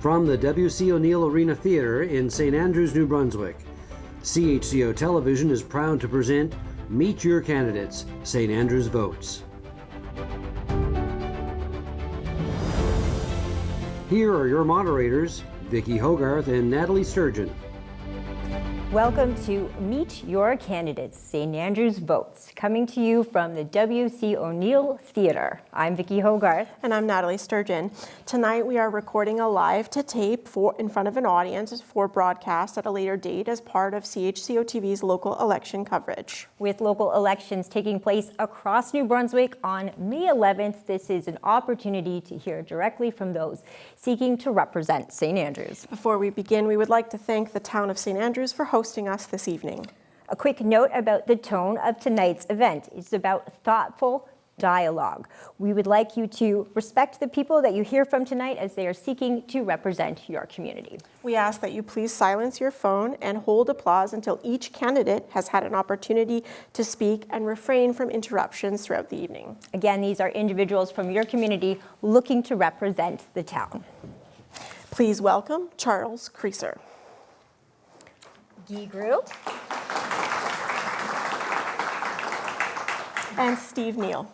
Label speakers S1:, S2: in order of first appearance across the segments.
S1: from the W.C. O'Neill Arena Theatre in St. Andrews, New Brunswick. CHCO Television is proud to present Meet Your Candidates, St. Andrews Votes. Here are your moderators, Vicki, Hogarth, and Nathalie Sturgeon.
S2: Welcome to Meet Your Candidates, St. Andrews Votes, coming to you from the W.C. O'Neill Theatre. I'm Vicki Hogarth.
S3: And I'm Nathalie Sturgeon. Tonight we are recording a live to tape in front of an audience for broadcast at a later date as part of CHCO-TV's local election coverage.
S2: With local elections taking place across New Brunswick on May 11th, this is an opportunity to hear directly from those seeking to represent St. Andrews.
S3: Before we begin, we would like to thank the town of St. Andrews for hosting us this evening.
S2: A quick note about the tone of tonight's event. It's about thoughtful dialogue. We would like you to respect the people that you hear from tonight as they are seeking to represent your community.
S3: We ask that you please silence your phone and hold applause until each candidate has had an opportunity to speak and refrain from interruptions throughout the evening. Again, these are individuals from your community looking to represent the town. Please welcome Charles Creaser.
S2: Guy Grew.
S3: And Steve Neal.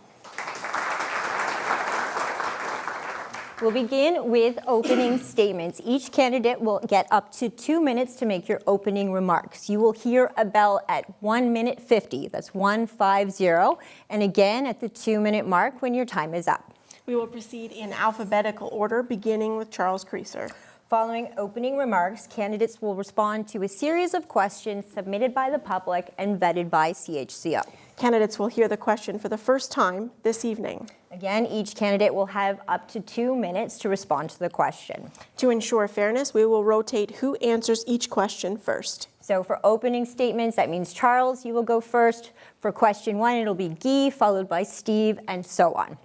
S2: We'll begin with opening statements. Each candidate will get up to 2 minutes to make your opening remarks. You will hear a bell at 1 minute 50. That's 150. And again at the 2-minute mark when your time is up.
S3: We will proceed in alphabetical order, beginning with Charles Creaser.
S2: Following opening remarks, candidates will respond to a series of questions submitted by the public and vetted by CHCO.
S3: Candidates will hear the question for the first time this evening.
S2: Again, each candidate will have up to 2 minutes to respond to the question.
S3: To ensure fairness, we will rotate who answers each question first.
S2: So for opening statements, that means Charles, you will go first. For question 1, it'll be Guy, followed by Steve, and so on.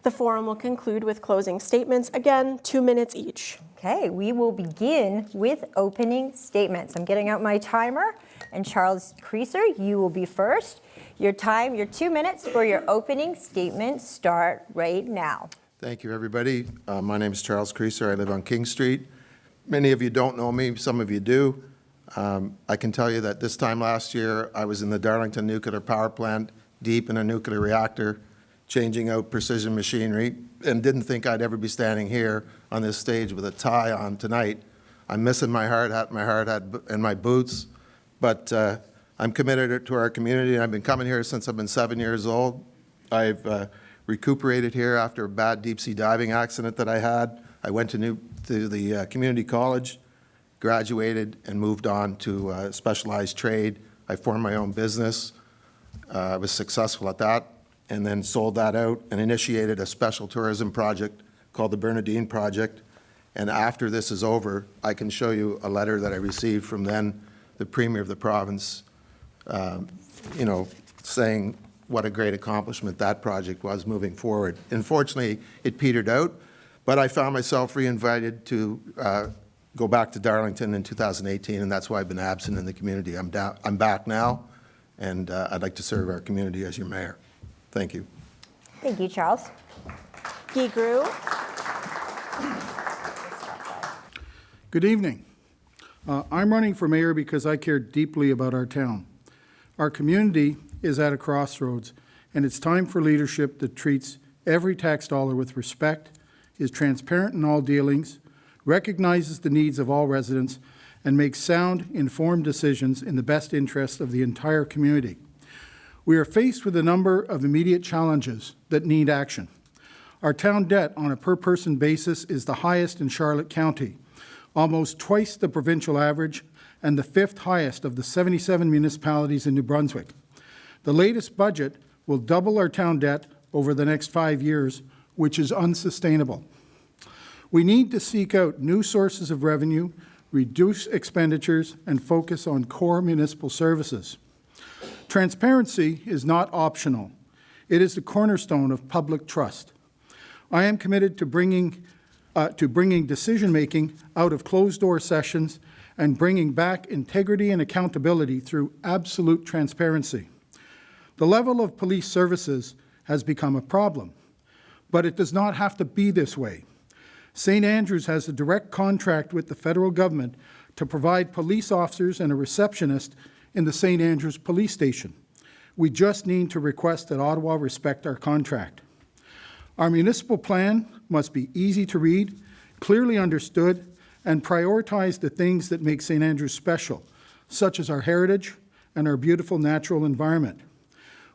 S3: The forum will conclude with closing statements, again, 2 minutes each.
S2: Okay, we will begin with opening statements. I'm getting out my timer, and Charles Creaser, you will be first. Your time, your 2 minutes for your opening statement start right now.
S4: Thank you, everybody. My name is Charles Creaser. I live on King Street. Many of you don't know me, some of you do. I can tell you that this time last year, I was in the Darlington nuclear power plant, deep in a nuclear reactor, changing out precision machinery, and didn't think I'd ever be standing here on this stage with a tie on tonight. I'm missing my hard hat, and my boots, but I'm committed to our community, and I've been coming here since I've been 7 years old. I've recuperated here after a bad deep-sea diving accident that I had. I went to the community college, graduated, and moved on to a specialized trade. I formed my own business. I was successful at that, and then sold that out and initiated a special tourism project called the Bernardine Project. And after this is over, I can show you a letter that I received from then the Premier of the province, saying what a great accomplishment that project was moving forward. Unfortunately, it petered out, but I found myself re-invited to go back to Darlington in 2018, and that's why I've been absent in the community. I'm back now, and I'd like to serve our community as your mayor. Thank you.
S2: Thank you, Charles.
S3: Guy Grew.
S5: Good evening. I'm running for mayor because I care deeply about our town. Our community is at a crossroads, and it's time for leadership that treats every tax dollar with respect, is transparent in all dealings, recognizes the needs of all residents, and makes sound, informed decisions in the best interest of the entire community. We are faced with a number of immediate challenges that need action. Our town debt on a per-person basis is the highest in Charlotte County, almost twice the provincial average, and the 5th highest of the 77 municipalities in New Brunswick. The latest budget will double our town debt over the next 5 years, which is unsustainable. We need to seek out new sources of revenue, reduce expenditures, and focus on core municipal services. Transparency is not optional. It is the cornerstone of public trust. I am committed to bringing decision-making out of closed-door sessions and bringing back integrity and accountability through absolute transparency. The level of police services has become a problem, but it does not have to be this way. St. Andrews has a direct contract with the federal government to provide police officers and a receptionist in the St. Andrews Police Station. We just need to request that Ottawa respect our contract. Our municipal plan must be easy to read, clearly understood, and prioritize the things that make St. Andrews special, such as our heritage and our beautiful natural environment.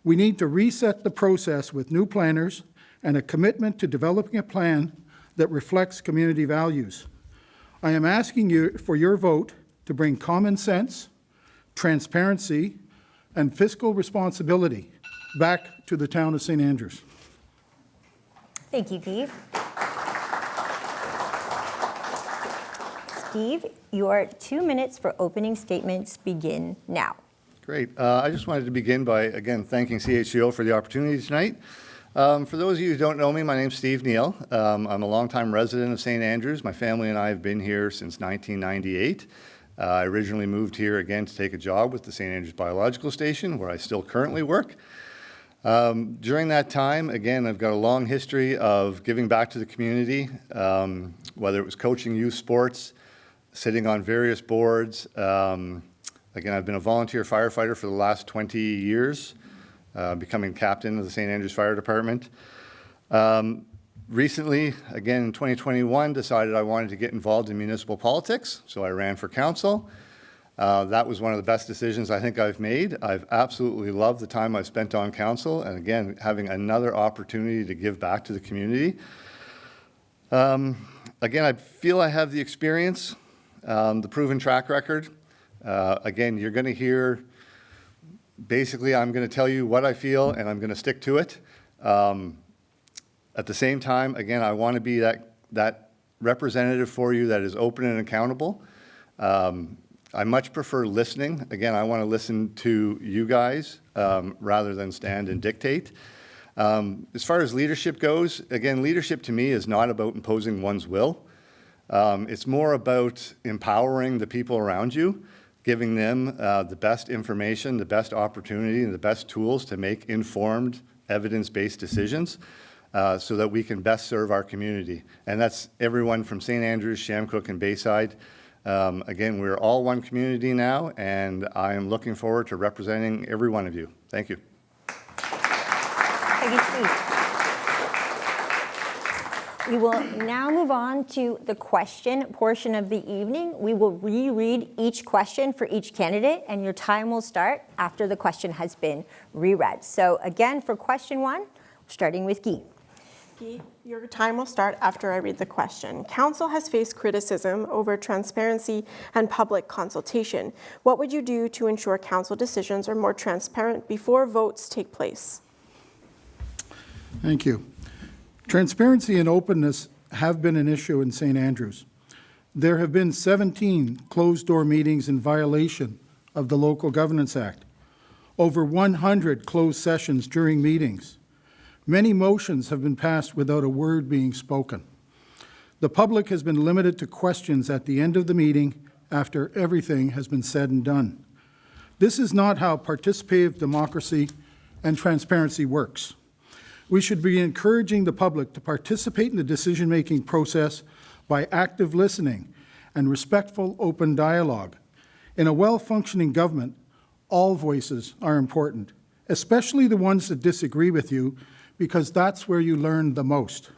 S5: We need to reset the process with new planners and a commitment to developing a plan that reflects community values. I am asking you for your vote to bring common sense, transparency, and fiscal responsibility back to the town of St. Andrews.
S2: Thank you, Guy. Steve, your 2 minutes for opening statements begin now.
S6: Great. I just wanted to begin by, again, thanking CHCO for the opportunity tonight. For those of you who don't know me, my name's Steve Neal. I'm a longtime resident of St. Andrews. My family and I have been here since 1998. I originally moved here again to take a job with the St. Andrews Biological Station, where I still currently work. During that time, again, I've got a long history of giving back to the community, whether it was coaching youth sports, sitting on various boards. Again, I've been a volunteer firefighter for the last 20 years, becoming captain of the St. Andrews Fire Department. Recently, again in 2021, decided I wanted to get involved in municipal politics, so I ran for council. That was one of the best decisions I think I've made. I've absolutely loved the time I've spent on council, and again, having another opportunity to give back to the community. Again, I feel I have the experience, the proven track record. Again, you're going to hear, basically, I'm going to tell you what I feel, and I'm going to stick to it. At the same time, again, I want to be that representative for you that is open and accountable. I much prefer listening. Again, I want to listen to you guys rather than stand and dictate. As far as leadership goes, again, leadership to me is not about imposing one's will. It's more about empowering the people around you, giving them the best information, the best opportunity, and the best tools to make informed, evidence-based decisions so that we can best serve our community. And that's everyone from St. Andrews, Shamcook, and Bayside. Again, we're all one community now, and I am looking forward to representing every one of you. Thank you.
S2: Thank you, Steve. We will now move on to the question portion of the evening. We will reread each question for each candidate, and your time will start after the question has been reread. So again, for question one, starting with Guy.
S3: Guy, your time will start after I read the question. Council has faced criticism over transparency and public consultation. What would you do to ensure council decisions are more transparent before votes take place?
S5: Thank you. Transparency and openness have been an issue in St. Andrews. There have been 17 closed-door meetings in violation of the Local Governance Act, over 100 closed sessions during meetings. Many motions have been passed without a word being spoken. The public has been limited to questions at the end of the meeting after everything has been said and done. This is not how participative democracy and transparency works. We should be encouraging the public to participate in the decision-making process by active listening and respectful open dialogue. In a well-functioning government, all voices are important, especially the ones that disagree with you, because that's where you learn the most.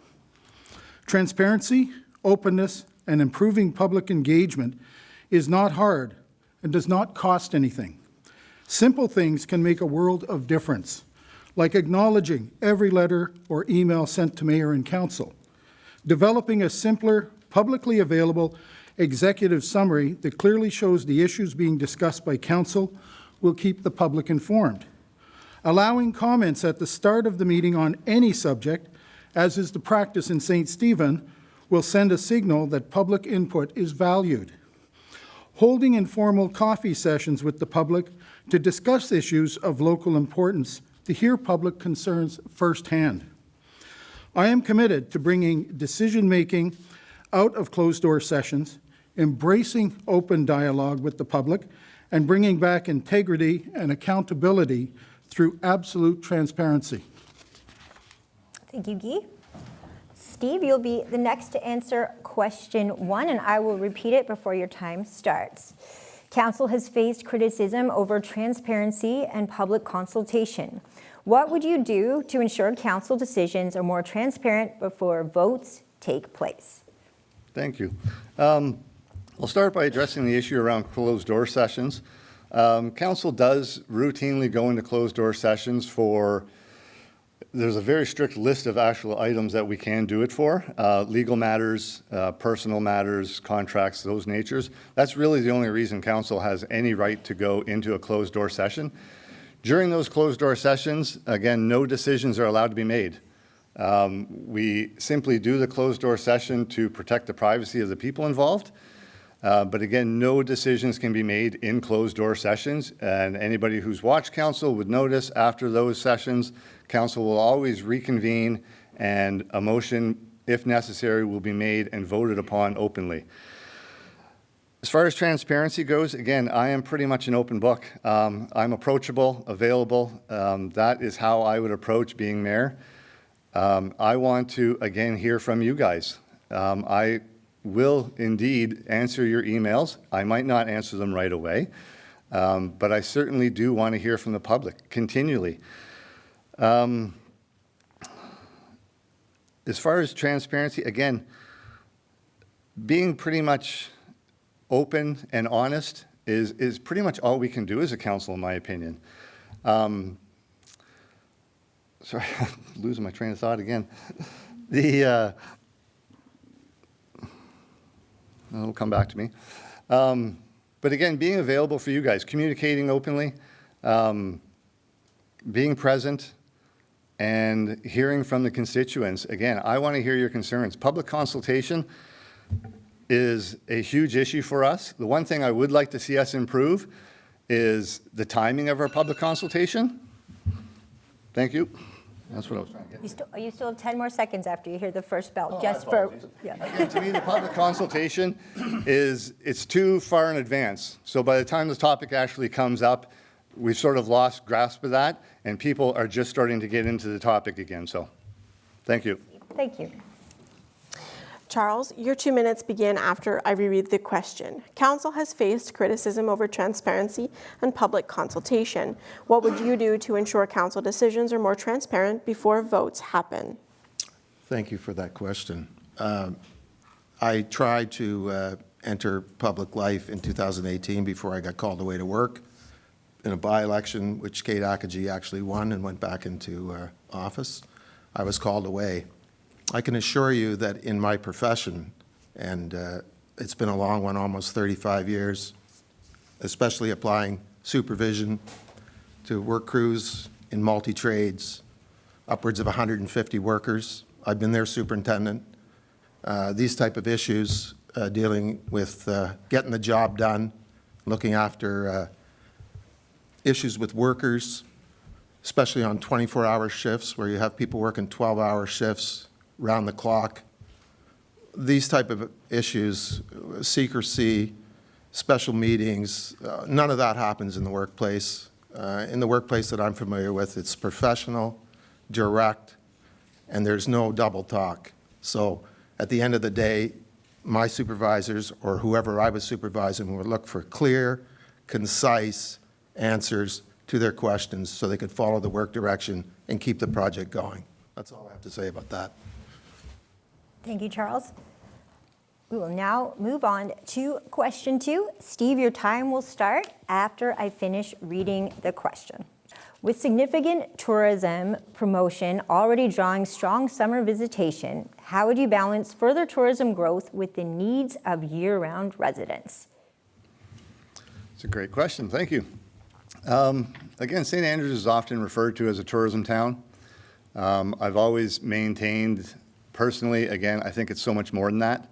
S5: Transparency, openness, and improving public engagement is not hard and does not cost anything. Simple things can make a world of difference, like acknowledging every letter or email sent to mayor and council, developing a simpler, publicly available executive summary that clearly shows the issues being discussed by council will keep the public informed. Allowing comments at the start of the meeting on any subject, as is the practice in St. Stephen, will send a signal that public input is valued. Holding informal coffee sessions with the public to discuss issues of local importance, to hear public concerns firsthand. I am committed to bringing decision-making out of closed-door sessions, embracing open dialogue with the public, and bringing back integrity and accountability through absolute transparency.
S2: Thank you, Guy. Steve, you'll be the next to answer question 1, and I will repeat it before your time starts. Council has faced criticism over transparency and public consultation. What would you do to ensure council decisions are more transparent before votes take place?
S6: Thank you. I'll start by addressing the issue around closed-door sessions. Council does routinely go into closed-door sessions for, there's a very strict list of actual items that we can do it for, legal matters, personal matters, contracts, those natures. That's really the only reason council has any right to go into a closed-door session. During those closed-door sessions, again, no decisions are allowed to be made. We simply do the closed-door session to protect the privacy of the people involved. But again, no decisions can be made in closed-door sessions. And anybody who's watched council would notice after those sessions, council will always reconvene and a motion, if necessary, will be made and voted upon openly. As far as transparency goes, again, I am pretty much an open book. I'm approachable, available. That is how I would approach being mayor. I want to, again, hear from you guys. I will indeed answer your emails. I might not answer them right away, but I certainly do want to hear from the public continually. As far as transparency, again, being pretty much open and honest is pretty much all we can do as a council, in my opinion. Sorry, I'm losing my train of thought again. It'll come back to me. But again, being available for you guys, communicating openly, being present, and hearing from the constituents. Again, I want to hear your concerns. Public consultation is a huge issue for us. The one thing I would like to see us improve is the timing of our public consultation. Thank you. That's what I was trying to get.
S2: You still have 10 more seconds after you hear the first bell.
S6: Yeah. Again, to me, the public consultation it's too far in advance. So by the time the topic actually comes up, we've sort of lost grasp of that, and people are just starting to get into the topic again. So thank you.
S2: Thank you.
S3: Charles, your 2 minutes begin after I reread the question. Council has faced criticism over transparency and public consultation. What would you do to ensure council decisions are more transparent before votes happen?
S4: Thank you for that question. I tried to enter public life in 2018 before I got called away to work in a by-election, which Kate Akaji actually won and went back into office. I was called away. I can assure you that in my profession, and it's been a long one, almost 35 years, especially applying supervision to work crews in multi-trades, upwards of 150 workers. I've been their superintendent. These type of issues, dealing with getting the job done, looking after issues with workers, especially on 24-hour shifts where you have people working 12-hour shifts, round the clock. These type of issues, secrecy, special meetings, none of that happens in the workplace. In the workplace that I'm familiar with, it's professional, direct, and there's no double talk. So at the end of the day, my supervisors or whoever I was supervising would look for clear, concise answers to their questions so they could follow the work direction and keep the project going. That's all I have to say about that.
S2: Thank you, Charles. We will now move on to question 2. Steve, your time will start after I finish reading the question. With significant tourism promotion already drawing strong summer visitation, how would you balance further tourism growth with the needs of year-round residents?
S6: It's a great question. Thank you. Again, St. Andrews is often referred to as a tourism town. I've always maintained personally, again, I think it's so much more than that.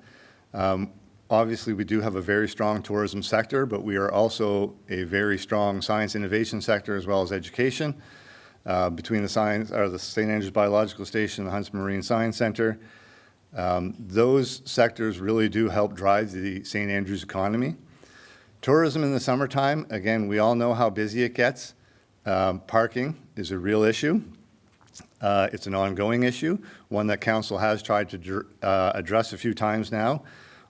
S6: Obviously, we do have a very strong tourism sector, but we are also a very strong science innovation sector as well as education. Between the St. Andrews Biological Station and the Huntsman Marine Science Center, those sectors really do help drive the St. Andrews economy. Tourism in the summertime, again, we all know how busy it gets. Parking is a real issue. It's an ongoing issue, one that council has tried to address a few times now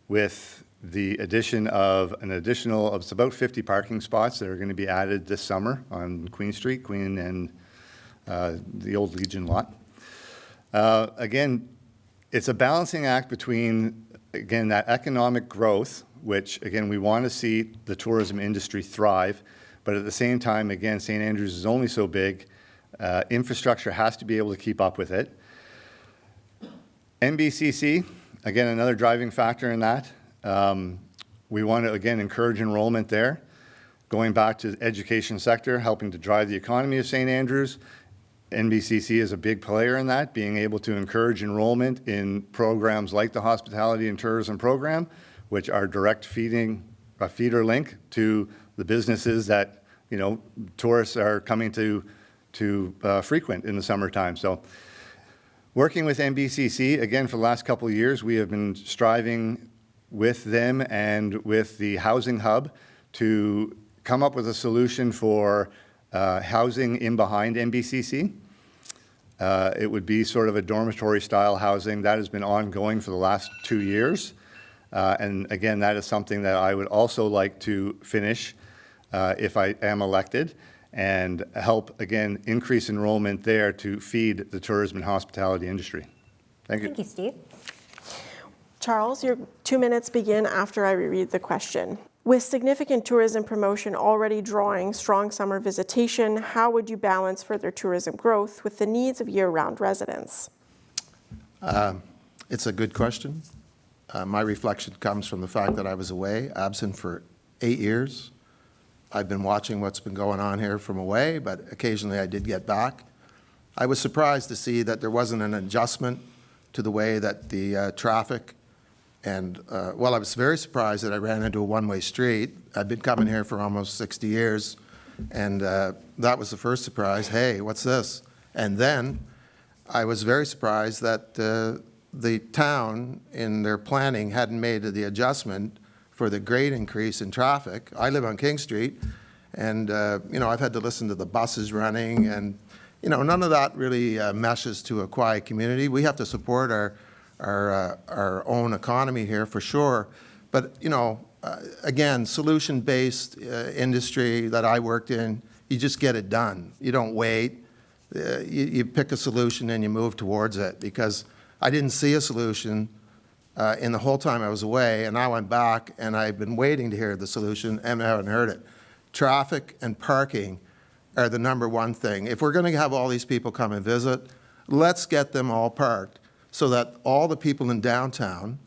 S6: with the addition of it's about 50 parking spots that are going to be added this summer on Queen Street, Queen and the old Legion lot. Again, it's a balancing act between, again, that economic growth, which, again, we want to see the tourism industry thrive, but at the same time, again, St. Andrews is only so big. Infrastructure has to be able to keep up with it. MBCC, again, another driving factor in that. We want to, again, encourage enrollment there. Going back to the education sector, helping to drive the economy of St. Andrews. NBCC is a big player in that, being able to encourage enrollment in programs like the Hospitality and Tourism Program, which are direct feeder link to the businesses that, you know, tourists are coming to frequent in the summertime. So working with NBCC, again, for the last couple of years, we have been striving with them and with the Housing Hub to come up with a solution for housing in behind NBCC. It would be sort of a dormitory-style housing. That has been ongoing for the last 2 years. And again, that is something that I would also like to finish if I am elected, and help, again, increase enrollment there to feed the tourism and hospitality industry. Thank you.
S2: Thank you, Steve.
S3: Charles, your 2 minutes begin after I reread the question. With significant tourism promotion already drawing strong summer visitation, how would you balance further tourism growth with the needs of year-round residents?
S4: It's a good question. My reflection comes from the fact that I was away, absent for 8 years. I've been watching what's been going on here from away, but occasionally I did get back. I was surprised to see that there wasn't an adjustment to the way that the traffic and, well, I was very surprised that I ran into a one-way street. I'd been coming here for almost 60 years, and that was the first surprise. Hey, what's this? And then I was very surprised that the town, in their planning, hadn't made the adjustment for the great increase in traffic. I live on King Street, and, you know, I've had to listen to the buses running, and, you know, none of that really meshes to a quiet community. We have to support our own economy here for sure. But, you know, again, solution-based industry that I worked in, you just get it done. You don't wait. You pick a solution and you move towards it, because I didn't see a solution in the whole time I was away, and now I'm back and I've been waiting to hear the solution and I haven't heard it. Traffic and parking are the #1 thing. If we're going to have all these people come and visit, let's get them all parked, so that all the people in downtown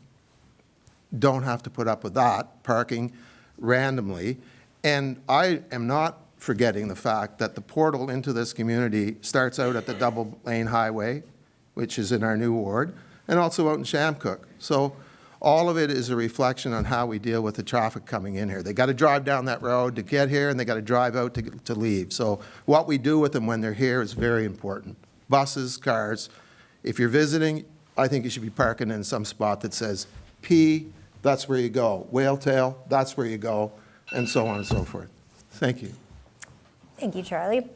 S4: don't have to put up with that, parking randomly. And I am not forgetting the fact that the portal into this community starts out at the double-lane highway, which is in our new ward, and also out in Shamcook. So all of it is a reflection on how we deal with the traffic coming in here. They got to drive down that road to get here, and they got to drive out to leave. So what we do with them when they're here is very important. Buses, cars. If you're visiting, I think you should be parking in some spot that says P, that's where you go. Whale tail, that's where you go, and so on and so forth. Thank you.
S2: Thank you, Charlie.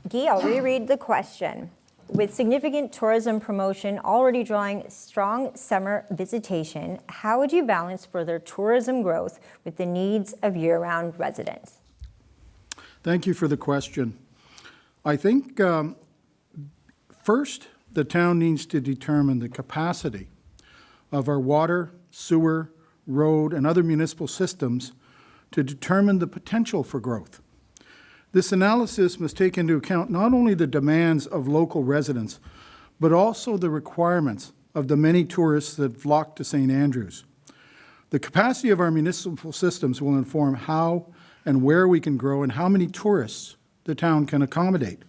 S2: Guy, I'll reread the question. With significant tourism promotion already drawing strong summer visitation, how would you balance further tourism growth with the needs of year-round residents?
S5: Thank you for the question. I think first, the town needs to determine the capacity of our water, sewer, road, and other municipal systems to determine the potential for growth. This analysis must take into account not only the demands of local residents, but also the requirements of the many tourists that flock to St. Andrews. The capacity of our municipal systems will inform how and where we can grow and how many tourists the town can accommodate.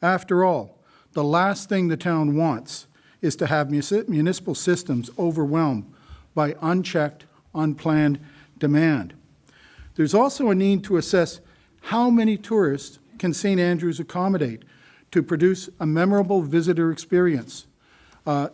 S5: After all, the last thing the town wants is to have municipal systems overwhelmed by unchecked, unplanned demand. There's also a need to assess how many tourists can St. Andrews accommodate to produce a memorable visitor experience.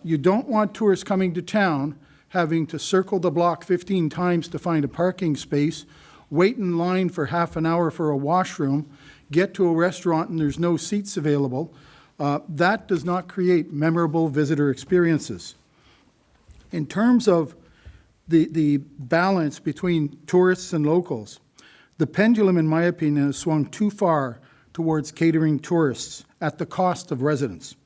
S5: You don't want tourists coming to town having to circle the block 15 times to find a parking space, wait in line for half an hour for a washroom, get to a restaurant and there's no seats available, that does not create memorable visitor experiences. In terms of the balance between tourists and locals, the pendulum, in my opinion, has swung too far towards catering tourists at the cost of residents.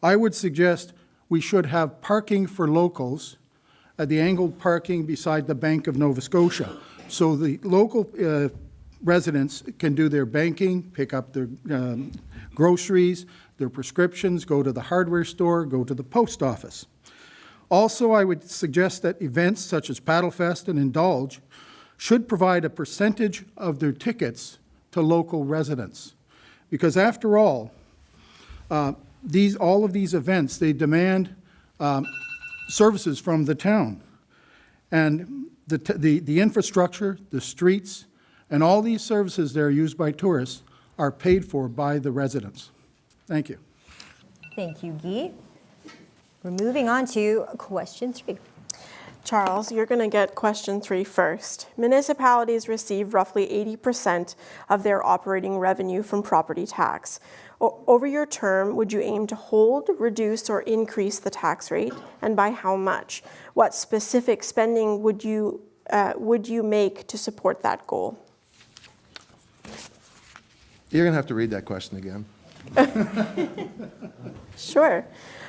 S5: I would suggest we should have parking for locals at the angled parking beside the Bank of Nova Scotia, so the local residents can do their banking, pick up their groceries, their prescriptions, go to the hardware store, go to the post office. Also, I would suggest that events such as Paddlefest and Indulge should provide a percentage of their tickets to local residents. Because after all, all of these events, they demand services from the town. And the infrastructure, the streets, and all these services that are used by tourists are paid for by the residents. Thank you.
S2: Thank you, Guy. We're moving on to question 3.
S3: Charles, you're going to get question 3 first. Municipalities receive roughly 80% of their operating revenue from property tax. Over your term, would you aim to hold, reduce, or increase the tax rate, and by how much? What specific spending would you make to support that goal?
S4: You're going to have to read that question again.
S3: Sure.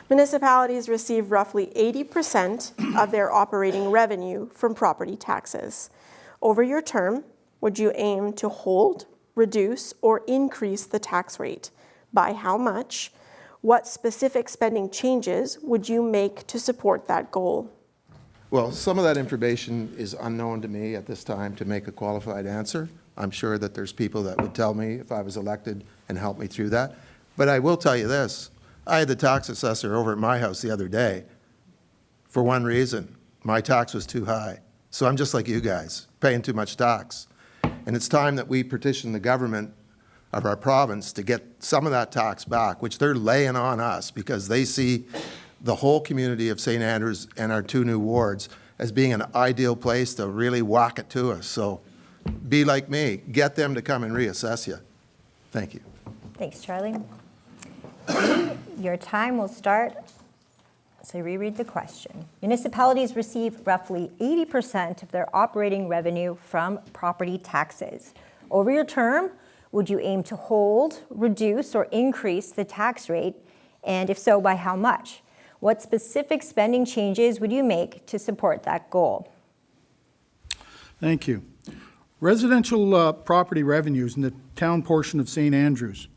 S3: Municipalities receive roughly 80% of their operating revenue from property taxes. Over your term, would you aim to hold, reduce, or increase the tax rate? By how much? What specific spending changes would you make to support that goal?
S4: Well, some of that information is unknown to me at this time to make a qualified answer. I'm sure that there's people that would tell me if I was elected and help me through that. But I will tell you this. I had the tax assessor over at my house the other day for one reason. My tax was too high. So I'm just like you guys, paying too much tax. And it's time that we petition the government of our province to get some of that tax back, which they're laying on us because they see the whole community of St. Andrews and our 2 new wards as being an ideal place to really whack it to us. So be like me. Get them to come and reassess you. Thank you.
S2: Thanks, Charlie. Your time will start. So reread the question. Municipalities receive roughly 80% of their operating revenue from property taxes. Over your term, would you aim to hold, reduce, or increase the tax rate? And if so, by how much? What specific spending changes would you make to support that goal?
S5: Thank you. Residential property revenues in the town portion of St. Andrews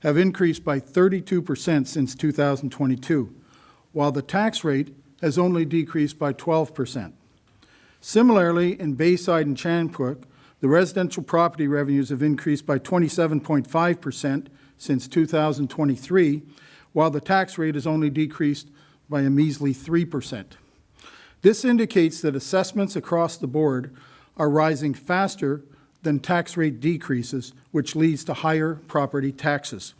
S5: have increased by 32% since 2022, while the tax rate has only decreased by 12%. Similarly, in Bayside and Chanquik, the residential property revenues have increased by 27.5% since 2023, while the tax rate has only decreased by a measly 3%. This indicates that assessments across the board are rising faster than tax rate decreases, which leads to higher property taxes.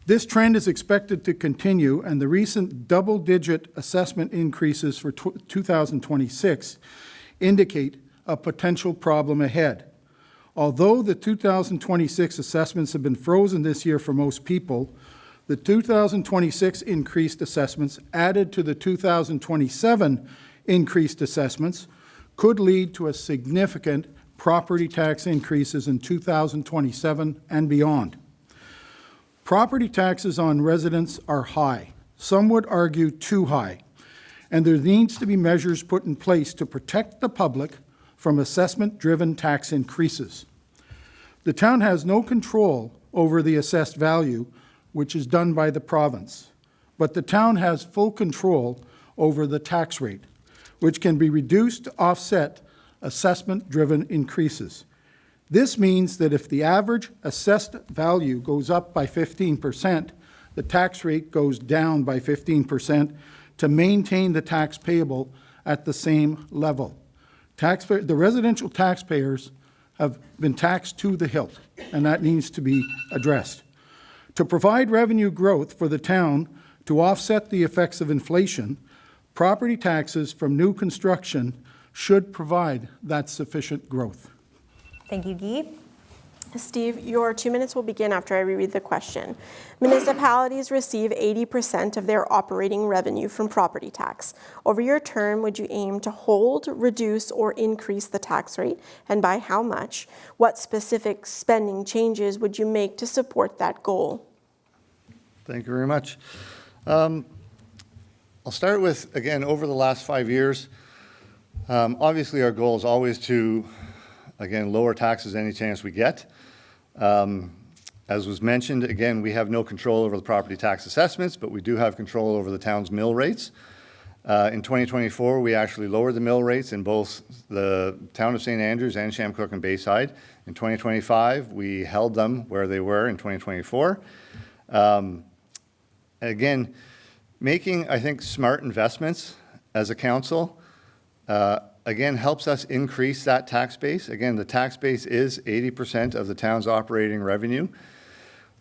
S5: This trend is expected to continue, and the recent double-digit assessment increases for 2026 indicate a potential problem ahead. Although the 2026 assessments have been frozen this year for most people, the 2026 increased assessments added to the 2027 increased assessments could lead to a significant property tax increases in 2027 and beyond. Property taxes on residents are high. Some would argue too high, and there needs to be measures put in place to protect the public from assessment-driven tax increases. The town has no control over the assessed value, which is done by the province, but the town has full control over the tax rate, which can be reduced to offset assessment-driven increases. This means that if the average assessed value goes up by 15%, the tax rate goes down by 15% to maintain the tax payable at the same level. The residential taxpayers have been taxed to the hilt, and that needs to be addressed. To provide revenue growth for the town to offset the effects of inflation, property taxes from new construction should provide that sufficient growth.
S2: Thank you, Guy.
S3: Steve, your 2 minutes will begin after I reread the question. Municipalities receive 80% of their operating revenue from property tax. Over your term, would you aim to hold, reduce, or increase the tax rate, and by how much? What specific spending changes would you make to support that goal?
S6: Thank you very much. I'll start with, again, over the last 5 years, obviously our goal is always to, again, lower taxes any chance we get. As was mentioned, again, we have no control over the property tax assessments, but we do have control over the town's mill rates. In 2024, we actually lowered the mill rates in both the town of St. Andrews and Shamcook and Bayside. In 2025, we held them where they were in 2024. Again, making, I think, smart investments as a council, again, helps us increase that tax base. Again, the tax base is 80% of the town's operating revenue.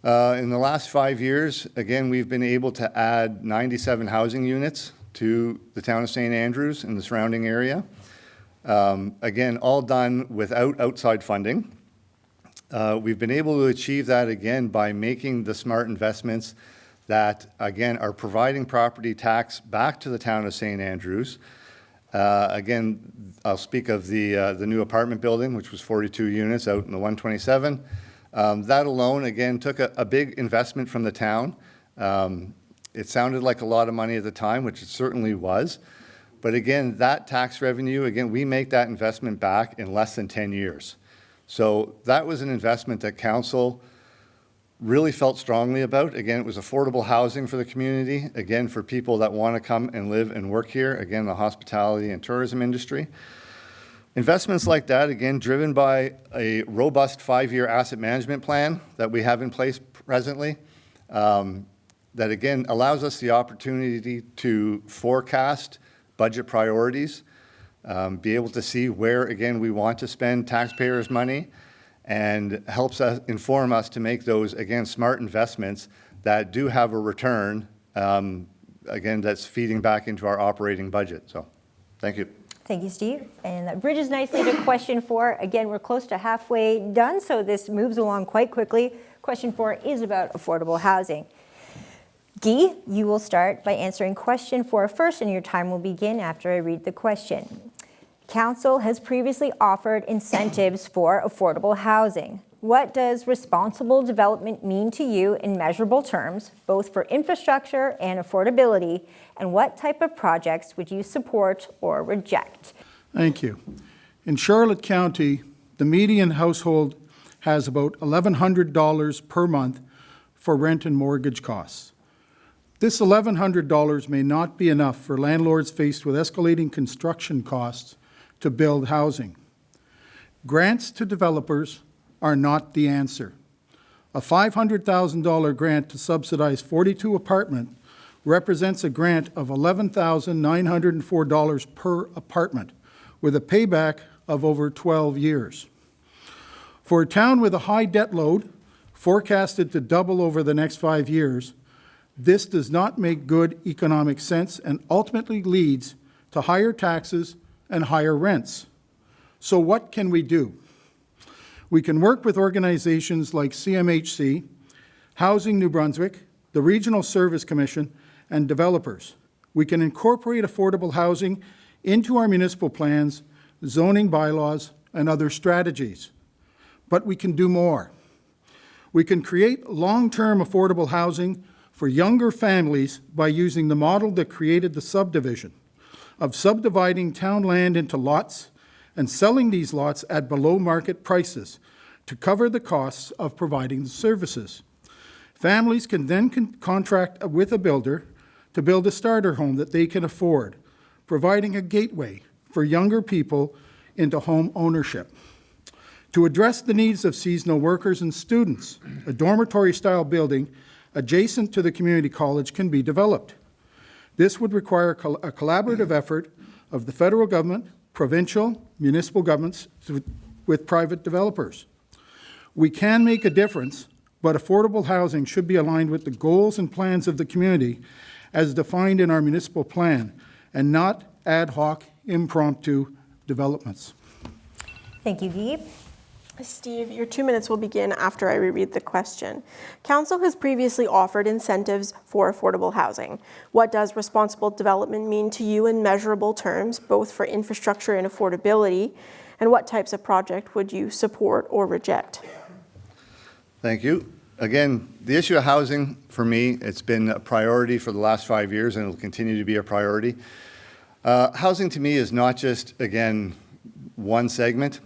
S6: In the last 5 years, again, we've been able to add 97 housing units to the town of St. Andrews and the surrounding area. Again, all done without outside funding. We've been able to achieve that, again, by making the smart investments that, again, are providing property tax back to the town of St. Andrews. Again, I'll speak of the new apartment building, which was 42 units out in the 127. That alone, again, took a big investment from the town. It sounded like a lot of money at the time, which it certainly was. But again, that tax revenue, again, we make that investment back in less than 10 years. So that was an investment that council really felt strongly about. Again, it was affordable housing for the community, again, for people that want to come and live and work here, again, the hospitality and tourism industry. Investments like that, again, driven by a robust 5-year asset management plan that we have in place presently, that again allows us the opportunity to forecast budget priorities, be able to see where, again, we want to spend taxpayers' money, and helps us inform us to make those, again, smart investments that do have a return, again, that's feeding back into our operating budget. So, thank you.
S2: Thank you, Steve. And that bridges nicely to question 4. Again, we're close to halfway done, so this moves along quite quickly. Question 4 is about affordable housing. Guy, you will start by answering question 4 first, and your time will begin after I read the question. Council has previously offered incentives for affordable housing. What does responsible development mean to you in measurable terms, both for infrastructure and affordability, and what type of projects would you support or reject?
S5: Thank you. In Charlotte County, the median household has about $1,100 per month for rent and mortgage costs. This $1,100 may not be enough for landlords faced with escalating construction costs to build housing. Grants to developers are not the answer. A $500,000 grant to subsidize 42 apartments represents a grant of $11,904 per apartment, with a payback of over 12 years. For a town with a high debt load, forecasted to double over the next 5 years, this does not make good economic sense and ultimately leads to higher taxes and higher rents. So what can we do? We can work with organizations like CMHC, Housing New Brunswick, the Regional Service Commission, and developers. We can incorporate affordable housing into our municipal plans, zoning bylaws, and other strategies. But we can do more. We can create long-term affordable housing for younger families by using the model that created the subdivision, of subdividing town land into lots and selling these lots at below market prices to cover the costs of providing the services. Families can then contract with a builder to build a starter home that they can afford, providing a gateway for younger people into home ownership. To address the needs of seasonal workers and students, a dormitory-style building adjacent to the community college can be developed. This would require a collaborative effort of the federal government, provincial, municipal governments with private developers. We can make a difference, but affordable housing should be aligned with the goals and plans of the community as defined in our municipal plan, and not ad hoc, impromptu developments.
S2: Thank you, Guy.
S3: Steve, your 2 minutes will begin after I reread the question. Council has previously offered incentives for affordable housing. What does responsible development mean to you in measurable terms, both for infrastructure and affordability? And what types of project would you support or reject?
S6: Thank you. Again, the issue of housing, for me, it's been a priority for the last 5 years, and it will continue to be a priority. Housing to me is not just, again, one segment.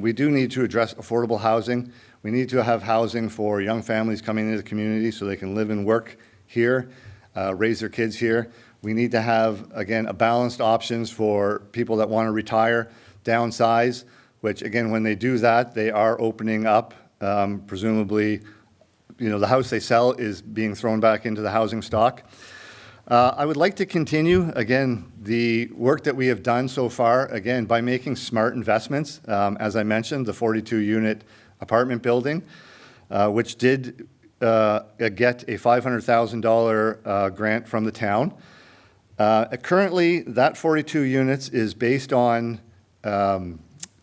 S6: We do need to address affordable housing. We need to have housing for young families coming into the community so they can live and work here, raise their kids here. We need to have, again, a balanced options for people that want to retire, downsize, which, again, when they do that, they are opening up, presumably, the house they sell is being thrown back into the housing stock. I would like to continue, again, the work that we have done so far, again, by making smart investments. As I mentioned, the 42-unit apartment building, which did get a $500,000 grant from the town. Currently, that 42 units is based on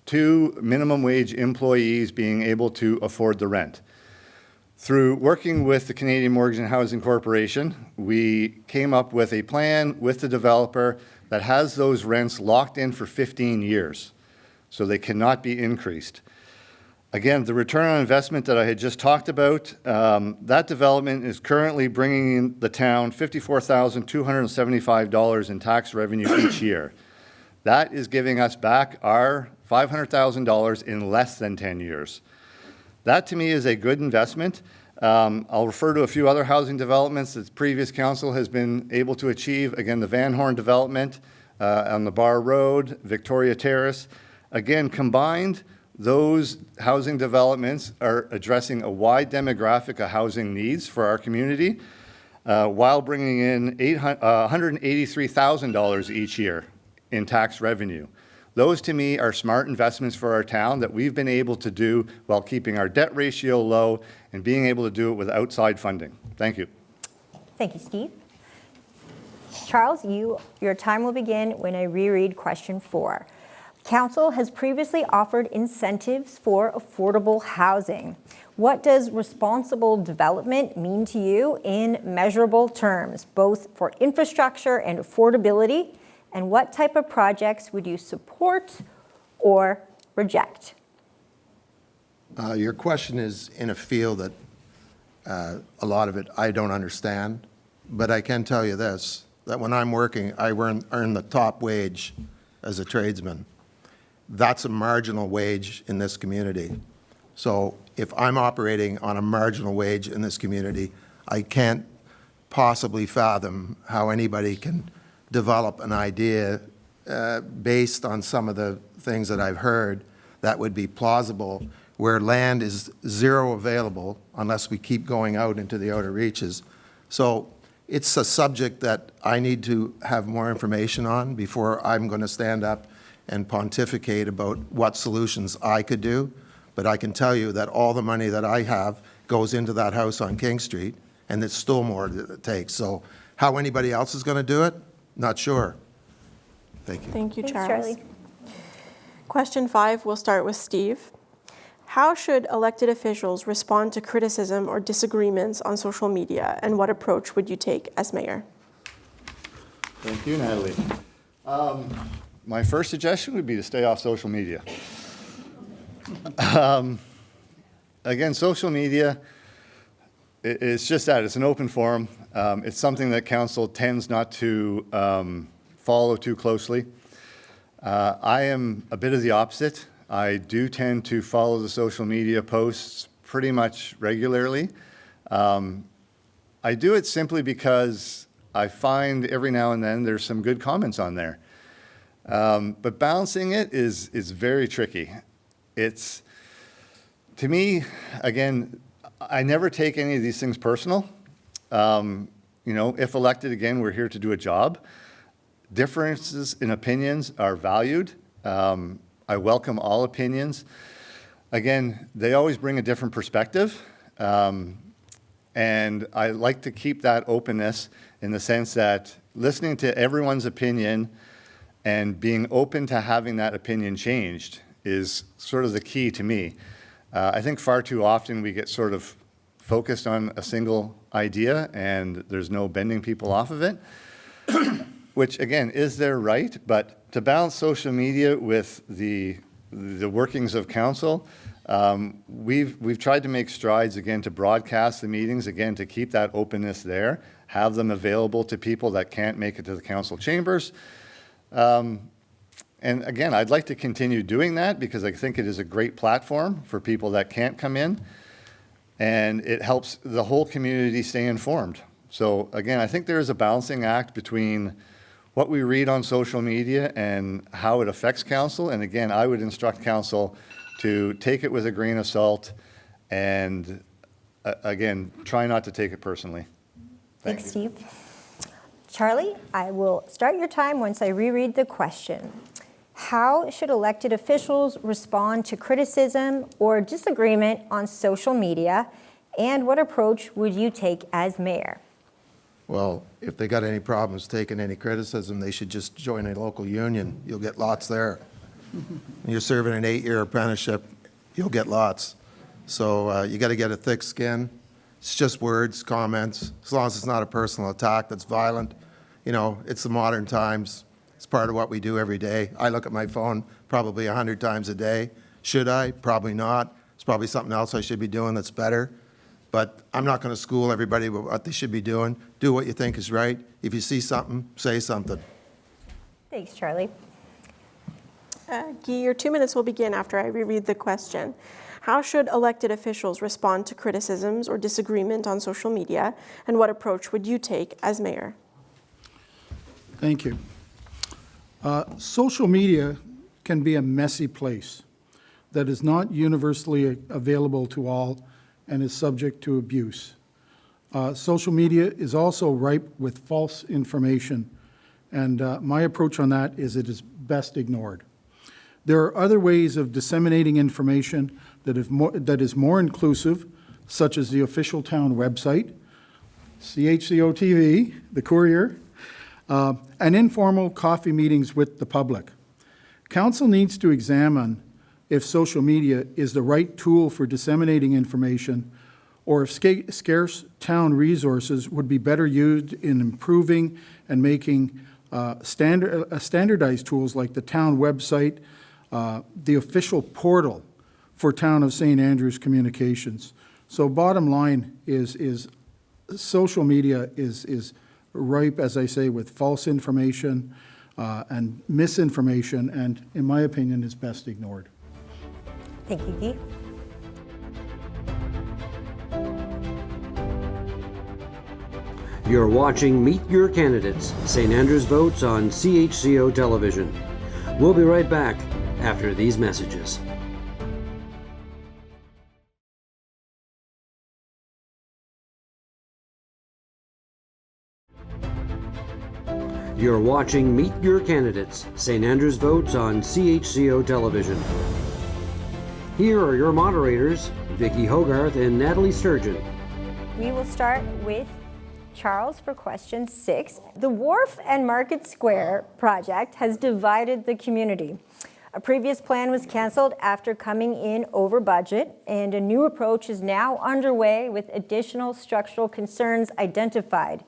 S6: 2 minimum wage employees being able to afford the rent. Through working with the Canadian Mortgage and Housing Corporation, we came up with a plan with the developer that has those rents locked in for 15 years, so they cannot be increased. Again, the return on investment that I had just talked about, that development is currently bringing in the town $54,275 in tax revenue each year. That is giving us back our $500,000 in less than 10 years. That, to me, is a good investment. I'll refer to a few other housing developments that previous council has been able to achieve. Again, the Van Horn development on the Bar Road, Victoria Terrace. Again, combined, those housing developments are addressing a wide demographic of housing needs for our community, while bringing in $183,000 each year in tax revenue. Those, to me, are smart investments for our town that we've been able to do while keeping our debt ratio low and being able to do it with outside funding. Thank you.
S2: Thank you, Steve. Charles, your time will begin when I reread question 4. Council has previously offered incentives for affordable housing. What does responsible development mean to you in measurable terms, both for infrastructure and affordability? And what type of projects would you support or reject?
S4: Your question is in a field that a lot of it I don't understand, but I can tell you this, that when I'm working, I earn the top wage as a tradesman. That's a marginal wage in this community. So if I'm operating on a marginal wage in this community, I can't possibly fathom how anybody can develop an idea based on some of the things that I've heard that would be plausible, where land is zero available unless we keep going out into the outer reaches. So it's a subject that I need to have more information on before I'm going to stand up and pontificate about what solutions I could do. But I can tell you that all the money that I have goes into that house on King Street, and it's still more that it takes. So how anybody else is going to do it? Not sure. Thank you.
S3: Thank you,
S2: Thanks,
S3: Charles.
S2: Charlie.
S3: Question 5, we'll start with Steve. How should elected officials respond to criticism or disagreements on social media, and what approach would you take as mayor?
S6: Thank you, Natalie. My first suggestion would be to stay off social media. Again, social media, it's just that. It's an open forum. It's something that council tends not to follow too closely. I am a bit of the opposite. I do tend to follow the social media posts pretty much regularly. I do it simply because I find every now and then there's some good comments on there. But balancing it is very tricky. It's, to me, again, I never take any of these things personal. If elected again, we're here to do a job. Differences in opinions are valued. I welcome all opinions. Again, they always bring a different perspective. And I like to keep that openness in the sense that listening to everyone's opinion and being open to having that opinion changed is sort of the key to me. I think far too often we get sort of focused on a single idea and there's no bending people off of it, which again is their right, but to balance social media with the workings of council, we've tried to make strides again to broadcast the meetings, again to keep that openness there, have them available to people that can't make it to the council chambers. And again, I'd like to continue doing that because I think it is a great platform for people that can't come in, and it helps the whole community stay informed. So again, I think there is a balancing act between what we read on social media and how it affects council. And again, I would instruct council to take it with a grain of salt and again, try not to take it personally.
S2: Thanks, Steve. Charlie, I will start your time once I reread the question. How should elected officials respond to criticism or disagreement on social media, and what approach would you take as mayor?
S4: Well, if they got any problems taking any criticism, they should just join a local union. You'll get lots there. You're serving an 8-year apprenticeship, you'll get lots. So you got to get a thick skin. It's just words, comments, as long as it's not a personal attack that's violent. You know, it's the modern times. It's part of what we do every day. I look at my phone probably 100 times a day. Should I? Probably not. It's probably something else I should be doing that's better. But I'm not going to school everybody about what they should be doing. Do what you think is right. If you see something, say something.
S2: Thanks, Charlie.
S3: Guy, your 2 minutes will begin after I reread the question. How should elected officials respond to criticisms or disagreement on social media, and what approach would you take as mayor?
S5: Thank you. Social media can be a messy place that is not universally available to all and is subject to abuse. Social media is also ripe with false information, and my approach on that is it is best ignored. There are other ways of disseminating information that is more inclusive, such as the official town website, CHCO-TV, the Courier, and informal coffee meetings with the public. Council needs to examine if social media is the right tool for disseminating information, or if scarce town resources would be better used in improving and making standardized tools like the town website, the official portal for Town of St. Andrews communications. So bottom line is social media is ripe, as I say, with false information and misinformation, and in my opinion is best ignored.
S2: Thank you, Guy.
S1: You're watching Meet Your Candidates, St. Andrews Votes on CHCO Television. We'll be right back after these messages. You're watching Meet Your Candidates, St. Andrews Votes on CHCO Television. Here are your moderators, Vicki, Hogarth, and Nathalie Sturgeon.
S2: We will start with Charles for question 6. The Wharf and Market Square project has divided the community. A previous plan was canceled after coming in over budget, and a new approach is now underway with additional structural concerns identified.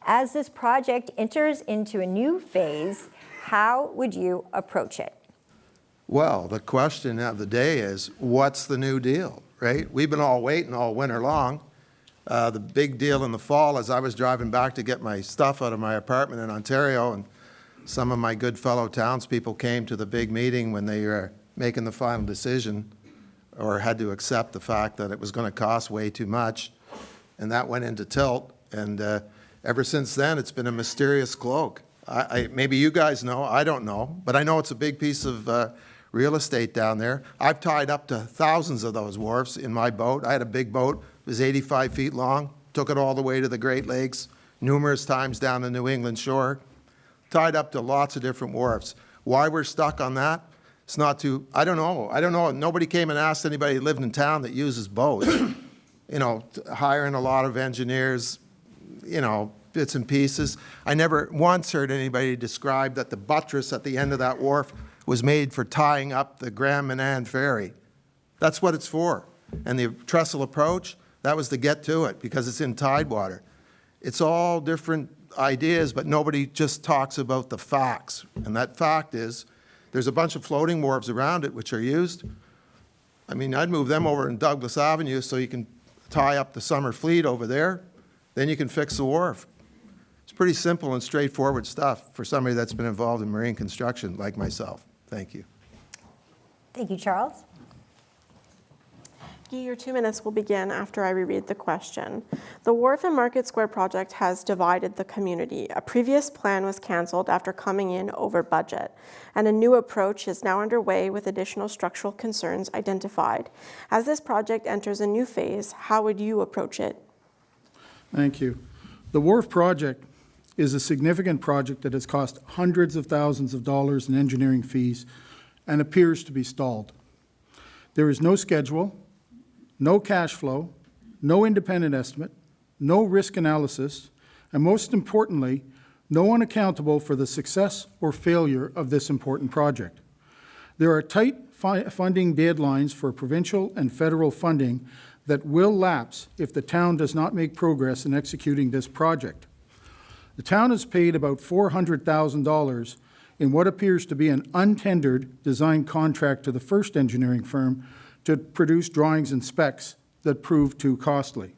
S2: As this project enters into a new phase, how would you approach it?
S4: Well, the question of the day is, what's the new deal, right? We've been all waiting all winter long. The big deal in the fall is I was driving back to get my stuff out of my apartment in Ontario, and some of my good fellow townspeople came to the big meeting when they were making the final decision, or had to accept the fact that it was going to cost way too much, and that went into tilt. And ever since then, it's been a mysterious cloak. Maybe you guys know, I don't know, but I know it's a big piece of real estate down there. I've tied up to thousands of those wharfs in my boat. I had a big boat, it was 85 feet long, took it all the way to the Great Lakes, numerous times down the New England shore, tied up to lots of different wharfs. Why we're stuck on that? It's not too, I don't know. Nobody came and asked anybody who lived in town that uses boats. You know, hiring a lot of engineers, you know, bits and pieces. I never once heard anybody describe that the buttress at the end of that wharf was made for tying up the Grand Manan ferry. That's what it's for. and the trestle approach, that was to get to it because it's in tidewater. It's all different ideas, but nobody just talks about the facts. And that fact is there's a bunch of floating wharves around it which are used. I mean, I'd move them over in Douglas Avenue so you can tie up the summer fleet over there. Then you can fix the wharf. It's pretty simple and straightforward stuff for somebody that's been involved in marine construction like myself. Thank you.
S2: Thank you, Charles.
S3: Vicki, your 2 minutes will begin after I reread the question. The Wharf and Market Square project has divided the community. A previous plan was canceled after coming in over budget, and a new approach is now underway with additional structural concerns identified. As this project enters a new phase, how would you approach it?
S5: Thank you. The Wharf project is a significant project that has cost hundreds of thousands of dollars in engineering fees and appears to be stalled. There is no schedule, no cash flow, no independent estimate, no risk analysis, and most importantly, no one accountable for the success or failure of this important project. There are tight funding deadlines for provincial and federal funding that will lapse if the town does not make progress in executing this project. The town has paid about $400,000 in what appears to be an untendered design contract to the first engineering firm to produce drawings and specs that proved too costly.